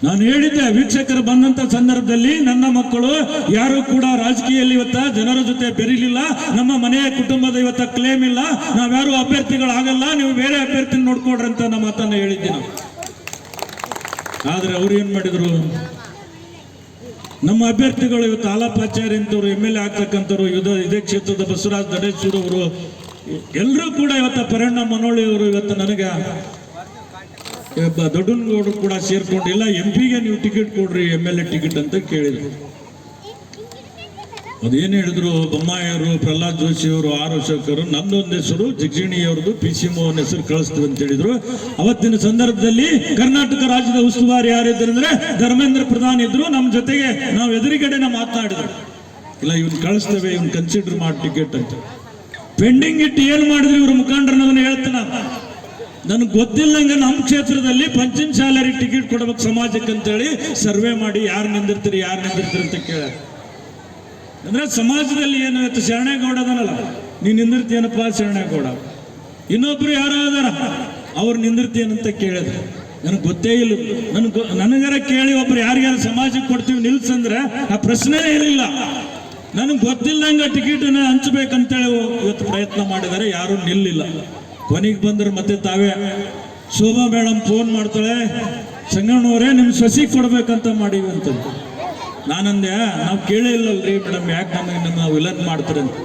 ನಾನು ಹೇಳಿದ್ದೆ, ವೀಕ್ಷಕರು ಬಂದಂತ ಸಂದರ್ಭದಲ್ಲಿ ನನ್ನ ಮಕ್ಕಳು ಯಾರು ಕೂಡ ರಾಜಕೀಯದಲ್ಲಿ ಇವತ್ತ ಜನರ ಜೊತೆ ಬೆರೀಲಿಲ್ಲ, ನಮ್ಮ ಮನೆಯ ಕುಟುಂಬದ ಇವತ್ತ ಕ್ಲೇಮ್ ಇಲ್ಲ, ನಾವ್ಯಾರು ಅಭ್ಯರ್ಥಿಗಳಾಗಲ್ಲ, ನೀವು ಬೇರೆ ಅಭ್ಯರ್ಥಿ ನೋಡ್ಕೊಡ್ರಿ ಅಂತ ನಮ್ಮ ಮಾತನ್ನ ಹೇಳಿದ್ದೆ ನಾವು. ಆದ್ರೆ ಅವ್ರು ಏನ್ ಮಾಡಿದ್ರು, ನಮ್ಮ ಅಭ್ಯರ್ಥಿಗಳು ಇವತ್ತು ಆಲಾಪಾಚಾರ್ಯ ಅಂತವ್ರು, MLA ಆಗ್ತಕ್ಕಂಥವ್ರು, ಇದೇ ಕ್ಷೇತ್ರದ ಬಸವರಾಜ್ ದಡೇಶ್ವರ ಅವರು ಎಲ್ಲರೂ ಕೂಡ ಇವತ್ತ ಪರಣ್ಣ ಮನೋಳಿ ಅವರು ಇವತ್ತು ನನಗೆ ದೊಡ್ಡನಗೌಡರು ಕೂಡ ಸೇರ್ಕೊಂಡಿಲ್ಲ, MP-ಗೆ ನೀವು ಟಿಕೆಟ್ ಕೊಡ್ರಿ, MLA ಟಿಕೆಟ್ ಅಂತ ಕೇಳಿದ್ರು. ಅದೇನು ಹೇಳಿದ್ರು, ಬೊಮ್ಮಾಯಿಯವರು, ಪ್ರಹ್ಲಾದ್ ಜೋಶಿ ಅವರು, ಆರ್ ಅಶೋಕರು, ನಂದೊಂದು ಹೆಸರು ಜಗಜೀಣಿಯವ್ರದ್ದು, PC ಮೋಹನ್ ಹೆಸರು ಕಳಿಸ್ತೀವಿ ಅಂತ ಹೇಳಿದ್ರು. ಅವತ್ತಿನ ಸಂದರ್ಭದಲ್ಲಿ ಕರ್ನಾಟಕ ರಾಜ್ಯದ ಉಸ್ತುವಾರಿ ಯಾರಿದ್ರಂದ್ರೆ ಧರ್ಮೇಂದ್ರ ಪ್ರಧಾನ್ ಇದ್ರು. ನಮ್ಮ ಜೊತೆಗೆ ನಾವು ಎದುರುಗಡೆನ ಮಾತನಾಡಿದ್ರು, ಇಲ್ಲ ಇವ್ನು ಕಳಿಸ್ತೇವೆ, ಇವ್ನು ಕನ್ಸಿಡರ್ ಮಾಡಿ ಟಿಕೆಟ್ ಅಂತ. ಪೆಂಡಿಂಗ್ ಇಟ್ಟು ಏನ್ ಮಾಡಿದ್ರು ಇವ್ರ ಮುಖಂಡರನ್ನ ಹೇಳ್ತಾನ. ನನಗೆ ಗೊತ್ತಿಲ್ಲಂಗೆ ನಮ್ಮ ಕ್ಷೇತ್ರದಲ್ಲಿ ಪಂಚಮ ಶಾಲೆಗೆ ಟಿಕೆಟ್ ಕೊಡ್ಬೇಕು ಸಮಾಜಕ್ಕೆ ಅಂತೇಳಿ ಸರ್ವೆ ಮಾಡಿ ಯಾರು ನಿಂದಿರ್ತೀರಿ ಅಂತ ಕೇಳ. ಅಂದ್ರೆ ಸಮಾಜದಲ್ಲಿ ಏನಾಗುತ್ತೆ, ಶರಣೇಗೌಡ ಅದನಲ್ಲ, ನೀನ್ ನಿಂದಿರ್ತೀಯನಪ್ಪ ಶರಣೇಗೌಡ, ಇನ್ನೊಬ್ರು ಯಾರೋ ಅದಾರ ಅವ್ರು ನಿಂದಿರ್ತೀಯನಂತ ಕೇಳಿದ್ರು. ನನಗೆ ಗೊತ್ತೇ ಇಲ್ಲ. ನನಗರ ಕೇಳಿ ಒಬ್ರು ಯಾರಿಗಾರ ಸಮಾಜಕ್ಕೆ ಕೊಡ್ತೀವಿ ನಿಲ್ಸಂದ್ರೆ ಆ ಪ್ರಶ್ನೆನೇ ಇರಲಿಲ್ಲ. ನನಗೆ ಗೊತ್ತಿಲ್ಲಂಗ ಟಿಕೆಟನ್ನ ಹಂಚ್ಬೇಕಂತೇಳಿ ಇವತ್ತು ಪ್ರಯತ್ನ ಮಾಡಿದರೆ ಯಾರು ನಿಲ್ಲಿಲ್ಲ. ಕೊನೆಗೆ ಬಂದ್ರೆ ಮತ್ತೆ ತಾವೇ ಶೋಭಾ ಮೇಡಮ್ ಫೋನ್ ಮಾಡ್ತಾಳೆ, ಸಂಗಣ್ಣವರೇ ನಿಮ್ ಸಸಿ ಕೊಡ್ಬೇಕಂತ ಮಾಡೀವಿ ಅಂತ. ನಾನಂದೆ, ನಾವು ಕೇಳೇ ಇಲ್ಲಲ್ರಿ ಮೇಡಮ್, ಯಾಕೆ ನಮ್ಮ ವಿಲನ್ ಮಾಡ್ತಾರೆ ಅಂತ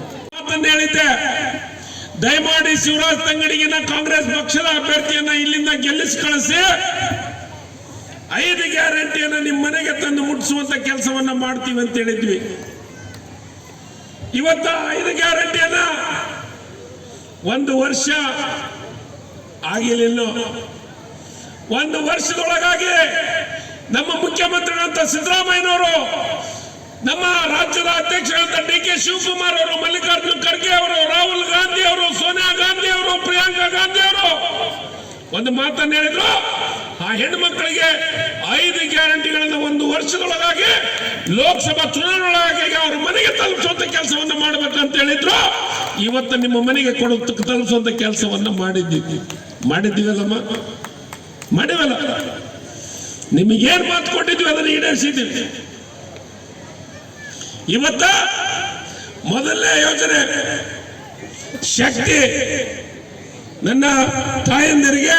ಹೇಳಿದ್ದೆ. ದಯಮಾಡಿ ಶಿವರಾಜ್ ತಂಗಡಿಗಿನ ಕಾಂಗ್ರೆಸ್ ಪಕ್ಷದ ಅಭ್ಯರ್ಥಿಯನ್ನ ಇಲ್ಲಿಂದ ಗೆಲ್ಲಿಸಿ ಕಳಿಸಿ 5 ಗ್ಯಾರಂಟಿಯನ್ನ ನಿಮ್ಮ ಮನೆಗೆ ತಂದು ಮುಟ್ಟಿಸುವಂತ ಕೆಲಸವನ್ನ ಮಾಡ್ತೀವಿ ಅಂತ ಹೇಳಿದ್ವಿ. ಇವತ್ತ 5 ಗ್ಯಾರಂಟಿಯನ್ನ 1 ವರ್ಷ ಆಗಿಲ್ಲ. 1 ವರ್ಷದೊಳಗಾಗಿ ನಮ್ಮ ಮುಖ್ಯಮಂತ್ರಿಗಳಂತ ಸಿದ್ದರಾಮಯ್ಯನವರು, ನಮ್ಮ ರಾಜ್ಯದ ಅಧ್ಯಕ್ಷರಾದ DK ಶಿವಕುಮಾರ್ ಅವರು, ಮಲ್ಲಿಕಾರ್ಜುನ್ ಖರ್ಗೆ ಅವರು, ರಾಹುಲ್ ಗಾಂಧಿ ಅವರು, ಸೋನಿಯಾ ಗಾಂಧಿ ಅವರು, ಪ್ರಿಯಾಂಕಾ ಗಾಂಧಿ ಅವರು ಒಂದು ಮಾತನ್ನು ಹೇಳಿದ್ರು, ಆ ಹೆಣ್ಮಕ್ಕಳಿಗೆ 5 ಗ್ಯಾರಂಟಿಗಳನ್ನು 1 ವರ್ಷದೊಳಗಾಗಿ ಲೋಕಸಭಾ ಚುನಾವಣೆಯೊಳಗಾಗಿ ಅವ್ರ ಮನೆಗೆ ತಲುಪಿಸುವಂತ ಕೆಲಸವನ್ನ ಮಾಡ್ಬೇಕಂತ ಹೇಳಿದ್ರು. ಇವತ್ತು ನಿಮ್ಮ ಮನೆಗೆ ತಲುಪಿಸುವಂತ ಕೆಲಸವನ್ನ ಮಾಡಿದ್ದೀವಲ್ಲಮ್ಮ, ಮಾಡಿವಲ್ಲ. ನಿಮಗೇನ್ ಮಾತು ಕೊಟ್ಟಿದ್ವಿ ಅದನ್ನು ಈಡೇರಿಸಿದ್ದೀವಿ. ಇವತ್ತ ಮೊದಲನೇ ಯೋಜನೆ ಶಕ್ತಿ. ನನ್ನ ತಾಯಂದಿರಿಗೆ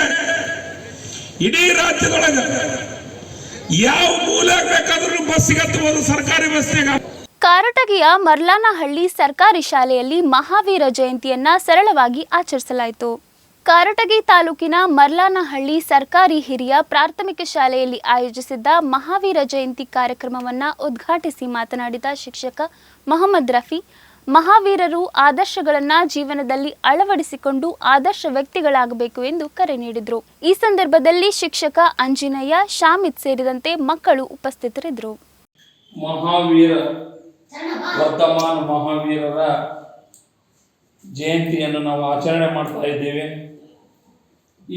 ಇಡೀ ರಾಜ್ಯದೊಳಗೆ ಯಾವ ಮೂಲೆ ಬೇಕಾದ್ರೂ ಬಸ್ಸಿಗೆ ಹತ್ತಬಹುದು, ಸರ್ಕಾರಿ ಬಸ್ಸಿಗೆ. ಕಾರಟಗಿಯ ಮರ್ಲಾನಹಳ್ಳಿ ಸರ್ಕಾರಿ ಶಾಲೆಯಲ್ಲಿ ಮಹಾವೀರ ಜಯಂತಿಯನ್ನ ಸರಳವಾಗಿ ಆಚರಿಸಲಾಯಿತು. ಕಾರಟಗಿ ತಾಲೂಕಿನ ಮರ್ಲಾನಹಳ್ಳಿ ಸರ್ಕಾರಿ ಹಿರಿಯ ಪ್ರಾಥಮಿಕ ಶಾಲೆಯಲ್ಲಿ ಆಯೋಜಿಸಿದ್ದ ಮಹಾವೀರ ಜಯಂತಿ ಕಾರ್ಯಕ್ರಮವನ್ನು ಉದ್ಘಾಟಿಸಿ ಮಾತನಾಡಿದ ಶಿಕ್ಷಕ ಮೊಹಮ್ಮದ್ ರಫಿ, ಮಹಾವೀರರು ಆದರ್ಶಗಳನ್ನು ಜೀವನದಲ್ಲಿ ಅಳವಡಿಸಿಕೊಂಡು ಆದರ್ಶ ವ್ಯಕ್ತಿಗಳಾಗಬೇಕು ಎಂದು ಕರೆ ನೀಡಿದರು. ಈ ಸಂದರ್ಭದಲ್ಲಿ ಶಿಕ್ಷಕ ಅಂಜಿನಯ್ಯ, ಶಾಮಿತ್ ಸೇರಿದಂತೆ ಮಕ್ಕಳು ಉಪಸ್ಥಿತರಿದ್ದರು. ಮಹಾವೀರ ವರ್ತಮಾನ ಮಹಾವೀರರ ಜಯಂತಿಯನ್ನು ನಾವು ಆಚರಣೆ ಮಾಡ್ತಾ ಇದ್ದೇವೆ.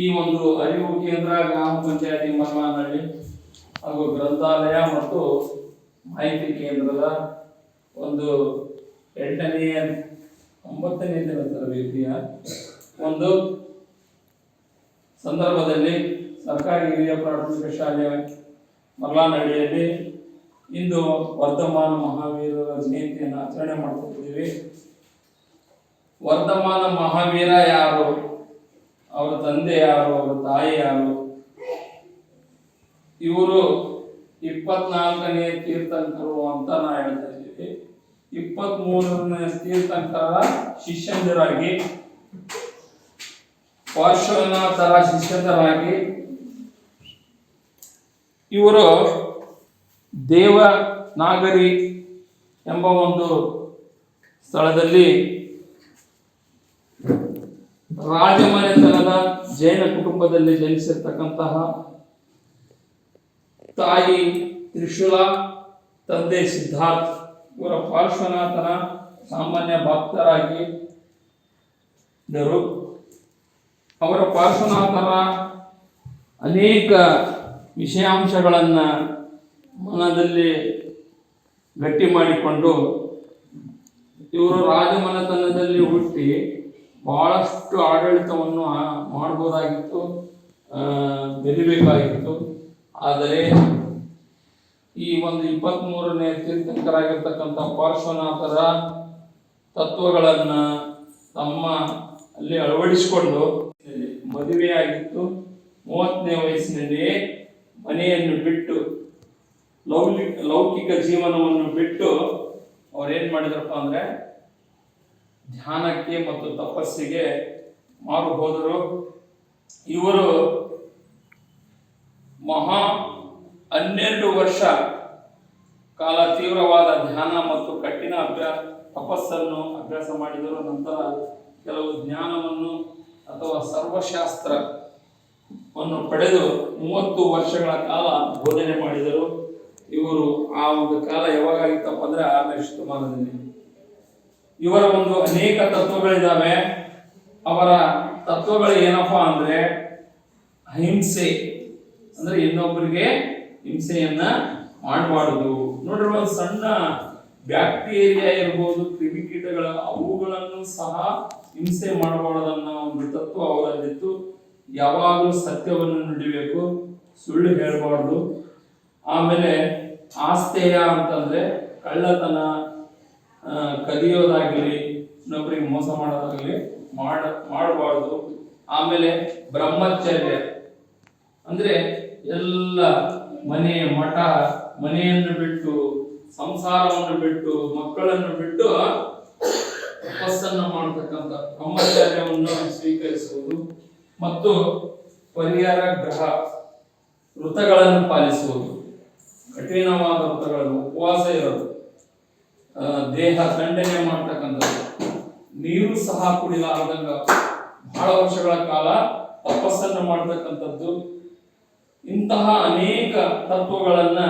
ಈ ಒಂದು ಅರಿವು ಕೇಂದ್ರ ಗ್ರಾಮ ಪಂಚಾಯತಿ ಮರ್ಲಾನಹಳ್ಳಿ ಹಾಗೂ ಗ್ರಂಥಾಲಯ ಮತ್ತು ಮಾಹಿತಿ ಕೇಂದ್ರದ ಒಂದು 8ನೇ 9ನೇ ದಿನ ತರಬೇತಿಯ ಒಂದು ಸಂದರ್ಭದಲ್ಲಿ ಸರ್ಕಾರಿ ಹಿರಿಯ ಪ್ರಾಥಮಿಕ ಶಾಲೆ ಮರ್ಲಾನಹಳ್ಳಿಯಲ್ಲಿ ಇಂದು ವರ್ಧಮಾನ ಮಹಾವೀರರ ಜಯಂತಿಯನ್ನು ಆಚರಣೆ ಮಾಡ್ತಾ ಇದ್ದೀವಿ. ವರ್ಧಮಾನ ಮಹಾವೀರ ಯಾರು ಅವರ ತಂದೆ ಯಾರು, ಅವರ ತಾಯಿ ಯಾರು, ಇವರು 24ನೇ ತೀರ್ಥಂಕರು ಅಂತ ನಾವು ಹೇಳ್ತಾ ಇದ್ದೀವಿ. 23ನೇ ತೀರ್ಥಂಕರ ಶಿಷ್ಯಂದರಾಗಿ, ಪಾರ್ಶ್ವನಾಥರ ಶಿಷ್ಯಂದರಾಗಿ ಇವರು ದೇವನಾಗರಿ ಎಂಬ ಒಂದು ಸ್ಥಳದಲ್ಲಿ ರಾಜಮನೆತನದ ಜೈನ ಕುಟುಂಬದಲ್ಲಿ ಜನಿಸಿರ್ತಕ್ಕಂತಹ ತಾಯಿ ತ್ರಿಶೂಲ, ತಂದೆ ಸಿದ್ಧಾರ್ಥ್ ಇವರ ಪಾರ್ಶ್ವನಾಥನ ಸಾಮಾನ್ಯ ಭಕ್ತರಾಗಿ ಇದ್ದರು. ಅವರ ಪಾರ್ಶ್ವನಾಥರ ಅನೇಕ ವಿಷಯಾಂಶಗಳನ್ನು ಮನದಲ್ಲಿ ಗಟ್ಟಿ ಮಾಡಿಕೊಂಡು ಇವರು ರಾಜಮನೆತನದಲ್ಲಿ ಹುಟ್ಟಿ ಬಹಳಷ್ಟು ಆಡಳಿತವನ್ನು ಮಾಡ್ಬೋದಾಗಿತ್ತು, ಬೆರಿಬೇಕಾಗಿತ್ತು. ಆದರೆ ಈ ಒಂದು 23ನೇ ತೀರ್ಥಂಕರಾಗಿರ್ತಕ್ಕಂಥ ಪಾರ್ಶ್ವನಾಥರ ತತ್ವಗಳನ್ನು ತಮ್ಮ ಅಲ್ಲಿ ಅಳವಡಿಸಿಕೊಂಡು ಮದುವೆಯಾಗಿತ್ತು. 30ನೇ ವಯಸ್ಸಿನಲ್ಲಿಯೇ ಮನೆಯನ್ನು ಬಿಟ್ಟು ಲೌಕಿಕ ಜೀವನವನ್ನು ಬಿಟ್ಟು ಅವ್ರೇನ್ ಮಾಡಿದ್ರಪ್ಪ ಅಂದ್ರೆ ಧ್ಯಾನಕ್ಕೆ ಮತ್ತು ತಪಸ್ಸಿಗೆ ಮಾರು ಹೋದರು. ಇವರು 12 ವರ್ಷ ಕಾಲ ತೀವ್ರವಾದ ಧ್ಯಾನ ಮತ್ತು ಕಠಿಣ ತಪಸ್ಸನ್ನು ಅಭ್ಯಾಸ ಮಾಡಿದರು. ನಂತರ ಕೆಲವು ಜ್ಞಾನವನ್ನು ಅಥವಾ ಸರ್ವಶಾಸ್ತ್ರವನ್ನು ಪಡೆದು 30 ವರ್ಷಗಳ ಕಾಲ ಬೋಧನೆ ಮಾಡಿದರು. ಇವರು ಆ ಒಂದು ಕಾಲ ಯಾವಾಗಾಗಿತ್ತಪ್ಪ ಅಂದ್ರೆ 6ನೇ ಶತಮಾನದಲ್ಲಿ. ಇವರ ಒಂದು ಅನೇಕ ತತ್ವಗಳಿದ್ದಾವೆ. ಅವರ ತತ್ವಗಳು ಏನಪ್ಪಾ ಅಂದ್ರೆ ಅಹಿಂಸೆ, ಅಂದ್ರೆ ಇನ್ನೊಬ್ಬರಿಗೆ ಹಿಂಸೆಯನ್ನ ಮಾಡಬಾರದು. ನೋಡ್ರಿ, ಒಂದು ಸಣ್ಣ ಬ್ಯಾಕ್ಟೀರಿಯಾ ಇರ್ಬೋದು, ಕ್ರಿಮಿಕೀಟಗಳ, ಅವುಗಳನ್ನು ಸಹ ಹಿಂಸೆ ಮಾಡಬಾರದನ್ನ ಒಂದು ತತ್ವ ಅವರಲ್ಲಿತ್ತು. ಯಾವಾಗಲೂ ಸತ್ಯವನ್ನು ನುಡಿಬೇಕು, ಸುಳ್ಳು ಹೇಳಬಾರ್ದು. ಆಮೇಲೆ ಆಸ್ತೇಯ ಅಂತಂದ್ರೆ ಕಳ್ಳತನ, ಕದಿಯೋದಾಗಲಿ, ಇನ್ನೊಬ್ಬರಿಗೆ ಮೋಸ ಮಾಡೋದಾಗಲಿ ಮಾಡಬಾರ್ದು. ಆಮೇಲೆ ಬ್ರಹ್ಮಚರ್ಯ ಅಂದ್ರೆ ಎಲ್ಲ ಮನೆ ಮಠ ಮನೆಯನ್ನು ಬಿಟ್ಟು, ಸಂಸಾರವನ್ನು ಬಿಟ್ಟು, ಮಕ್ಕಳನ್ನು ಬಿಟ್ಟು ತಪಸ್ಸನ್ನು ಮಾಡತಕ್ಕಂಥ ಬ್ರಹ್ಮಚರ್ಯವನ್ನು ಸ್ವೀಕರಿಸುವುದು ಮತ್ತು ಪರಿಹಾರ ಗ್ರಹ ವೃತಗಳನ್ನು ಪಾಲಿಸುವುದು, ಕಠಿಣವಾದ ವೃತಗಳನ್ನು, ಉಪವಾಸ ಇರೋದು, ದೇಹ ಖಂಡನೆ ಮಾಡ್ತಕ್ಕಂಥದ್ದು, ನೀರು ಸಹ ಕುಡಿಲಾರ್ದಂಗ ಬಹಳ ವರ್ಷಗಳ ಕಾಲ ತಪಸ್ಸನ್ನು ಮಾಡತಕ್ಕಂಥದ್ದು. ಇಂತಹ ಅನೇಕ ತತ್ವಗಳನ್ನ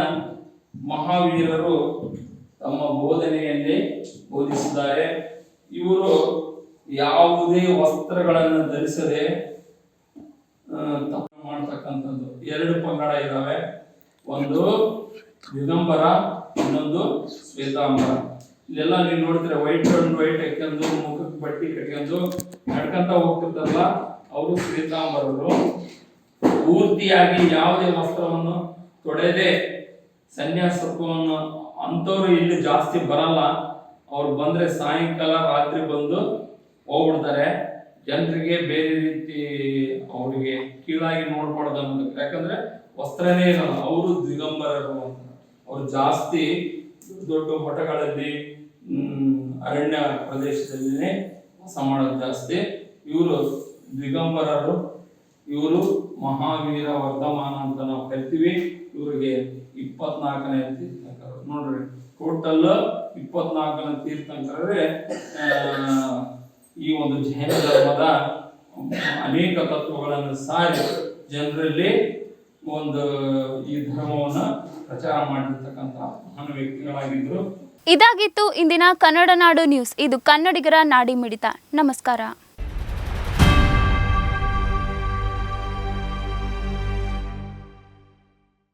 ಮಹಾವೀರರು ತಮ್ಮ ಬೋಧನೆಯಲ್ಲಿ ಬೋಧಿಸಿದ್ದಾರೆ. ಇವರು ಯಾವುದೇ ವಸ್ತ್ರಗಳನ್ನು ಧರಿಸದೆ ತಪ ಮಾಡ್ತಕ್ಕಂಥದ್ದು. 2 ಪಂಗಡ ಇದ್ದಾವೆ, ಒಂದು ದಿಗಂಬರ, ಇನ್ನೊಂದು ಶ್ವೇತಾಂಬರ. ಇಲ್ಲೆಲ್ಲ ನೀವು ನೋಡ್ತೀರ, ವೈಟ್ ಅಂಡ್ ವೈಟ್ ಹಾಕ್ಯಂದು ಮುಖಕ್ಕೆ ಬಟ್ಟೆ ಕಟ್ಕೊಂಡು ನಡ್ಕಂತ ಹೋಗ್ತಿರ್ತಾರಲ್ಲ, ಅವರು ಶ್ವೇತಾಂಬರರು. ಪೂರ್ತಿಯಾಗಿ ಯಾವುದೇ ವಸ್ತ್ರವನ್ನು ತೊಡೆದೇ ಸನ್ಯಾಸತ್ವವನ್ನು ಅಂಥವ್ರು ಇಲ್ಲಿ ಜಾಸ್ತಿ ಬರಲ್ಲ. ಅವ್ರು ಬಂದ್ರೆ ಸಾಯಂಕಾಲ ರಾತ್ರಿ ಬಂದು ಹೋಗ್ಬಿಡ್ತಾರೆ. ಜನರಿಗೆ ಬೇರೆ ರೀತಿ ಅವರಿಗೆ ಕೀಳಾಗಿ ನೋಡ್ಬಾರ್ದು ಅನ್ನೋದಕ್ಕೆ, ಯಾಕಂದ್ರೆ ವಸ್ತ್ರನೇ ಇರಲ್ಲ. ಅವರು ದಿಗಂಬರರು ಅಂತ. ಅವ್ರು ಜಾಸ್ತಿ ದೊಡ್ಡ ಮಠಗಳಲ್ಲಿ ಅರಣ್ಯ ಪ್ರದೇಶದಲ್ಲಿನೇ ವಾಸ ಮಾಡೋದು ಜಾಸ್ತಿ. ಇವರು ದಿಗಂಬರರು. ಇವರು ಮಹಾವೀರ ವರ್ಧಮಾನ ಅಂತ ನಾವು ಕರಿತೀವಿ. ಇವರಿಗೆ 24ನೇ ತೀರ್ಥಂಕರರು. ನೋಡ್ರಿ, ಟೋಟಲ್ 24ನೇ ತೀರ್ಥಂಕರರೇ ಈ ಒಂದು ಜೈನ ಧರ್ಮದ ಅನೇಕ ತತ್ವಗಳನ್ನು ಸಾರಿ ಜನರಲ್ಲಿ ಒಂದು ಈ ಧರ್ಮವನ್ನ ಪ್ರಚಾರ ಮಾಡಿರ್ತಕ್ಕಂಥ ಮಹಾನ್ ವ್ಯಕ್ತಿಗಳಾಗಿದ್ದರು. ಇದಾಗಿತ್ತು ಇಂದಿನ ಕನ್ನಡ ನಾಡು ನ್ಯೂಸ್. ಇದು ಕನ್ನಡಿಗರ ನಾಡಿ ಮಿಡಿತ. ನಮಸ್ಕಾರ.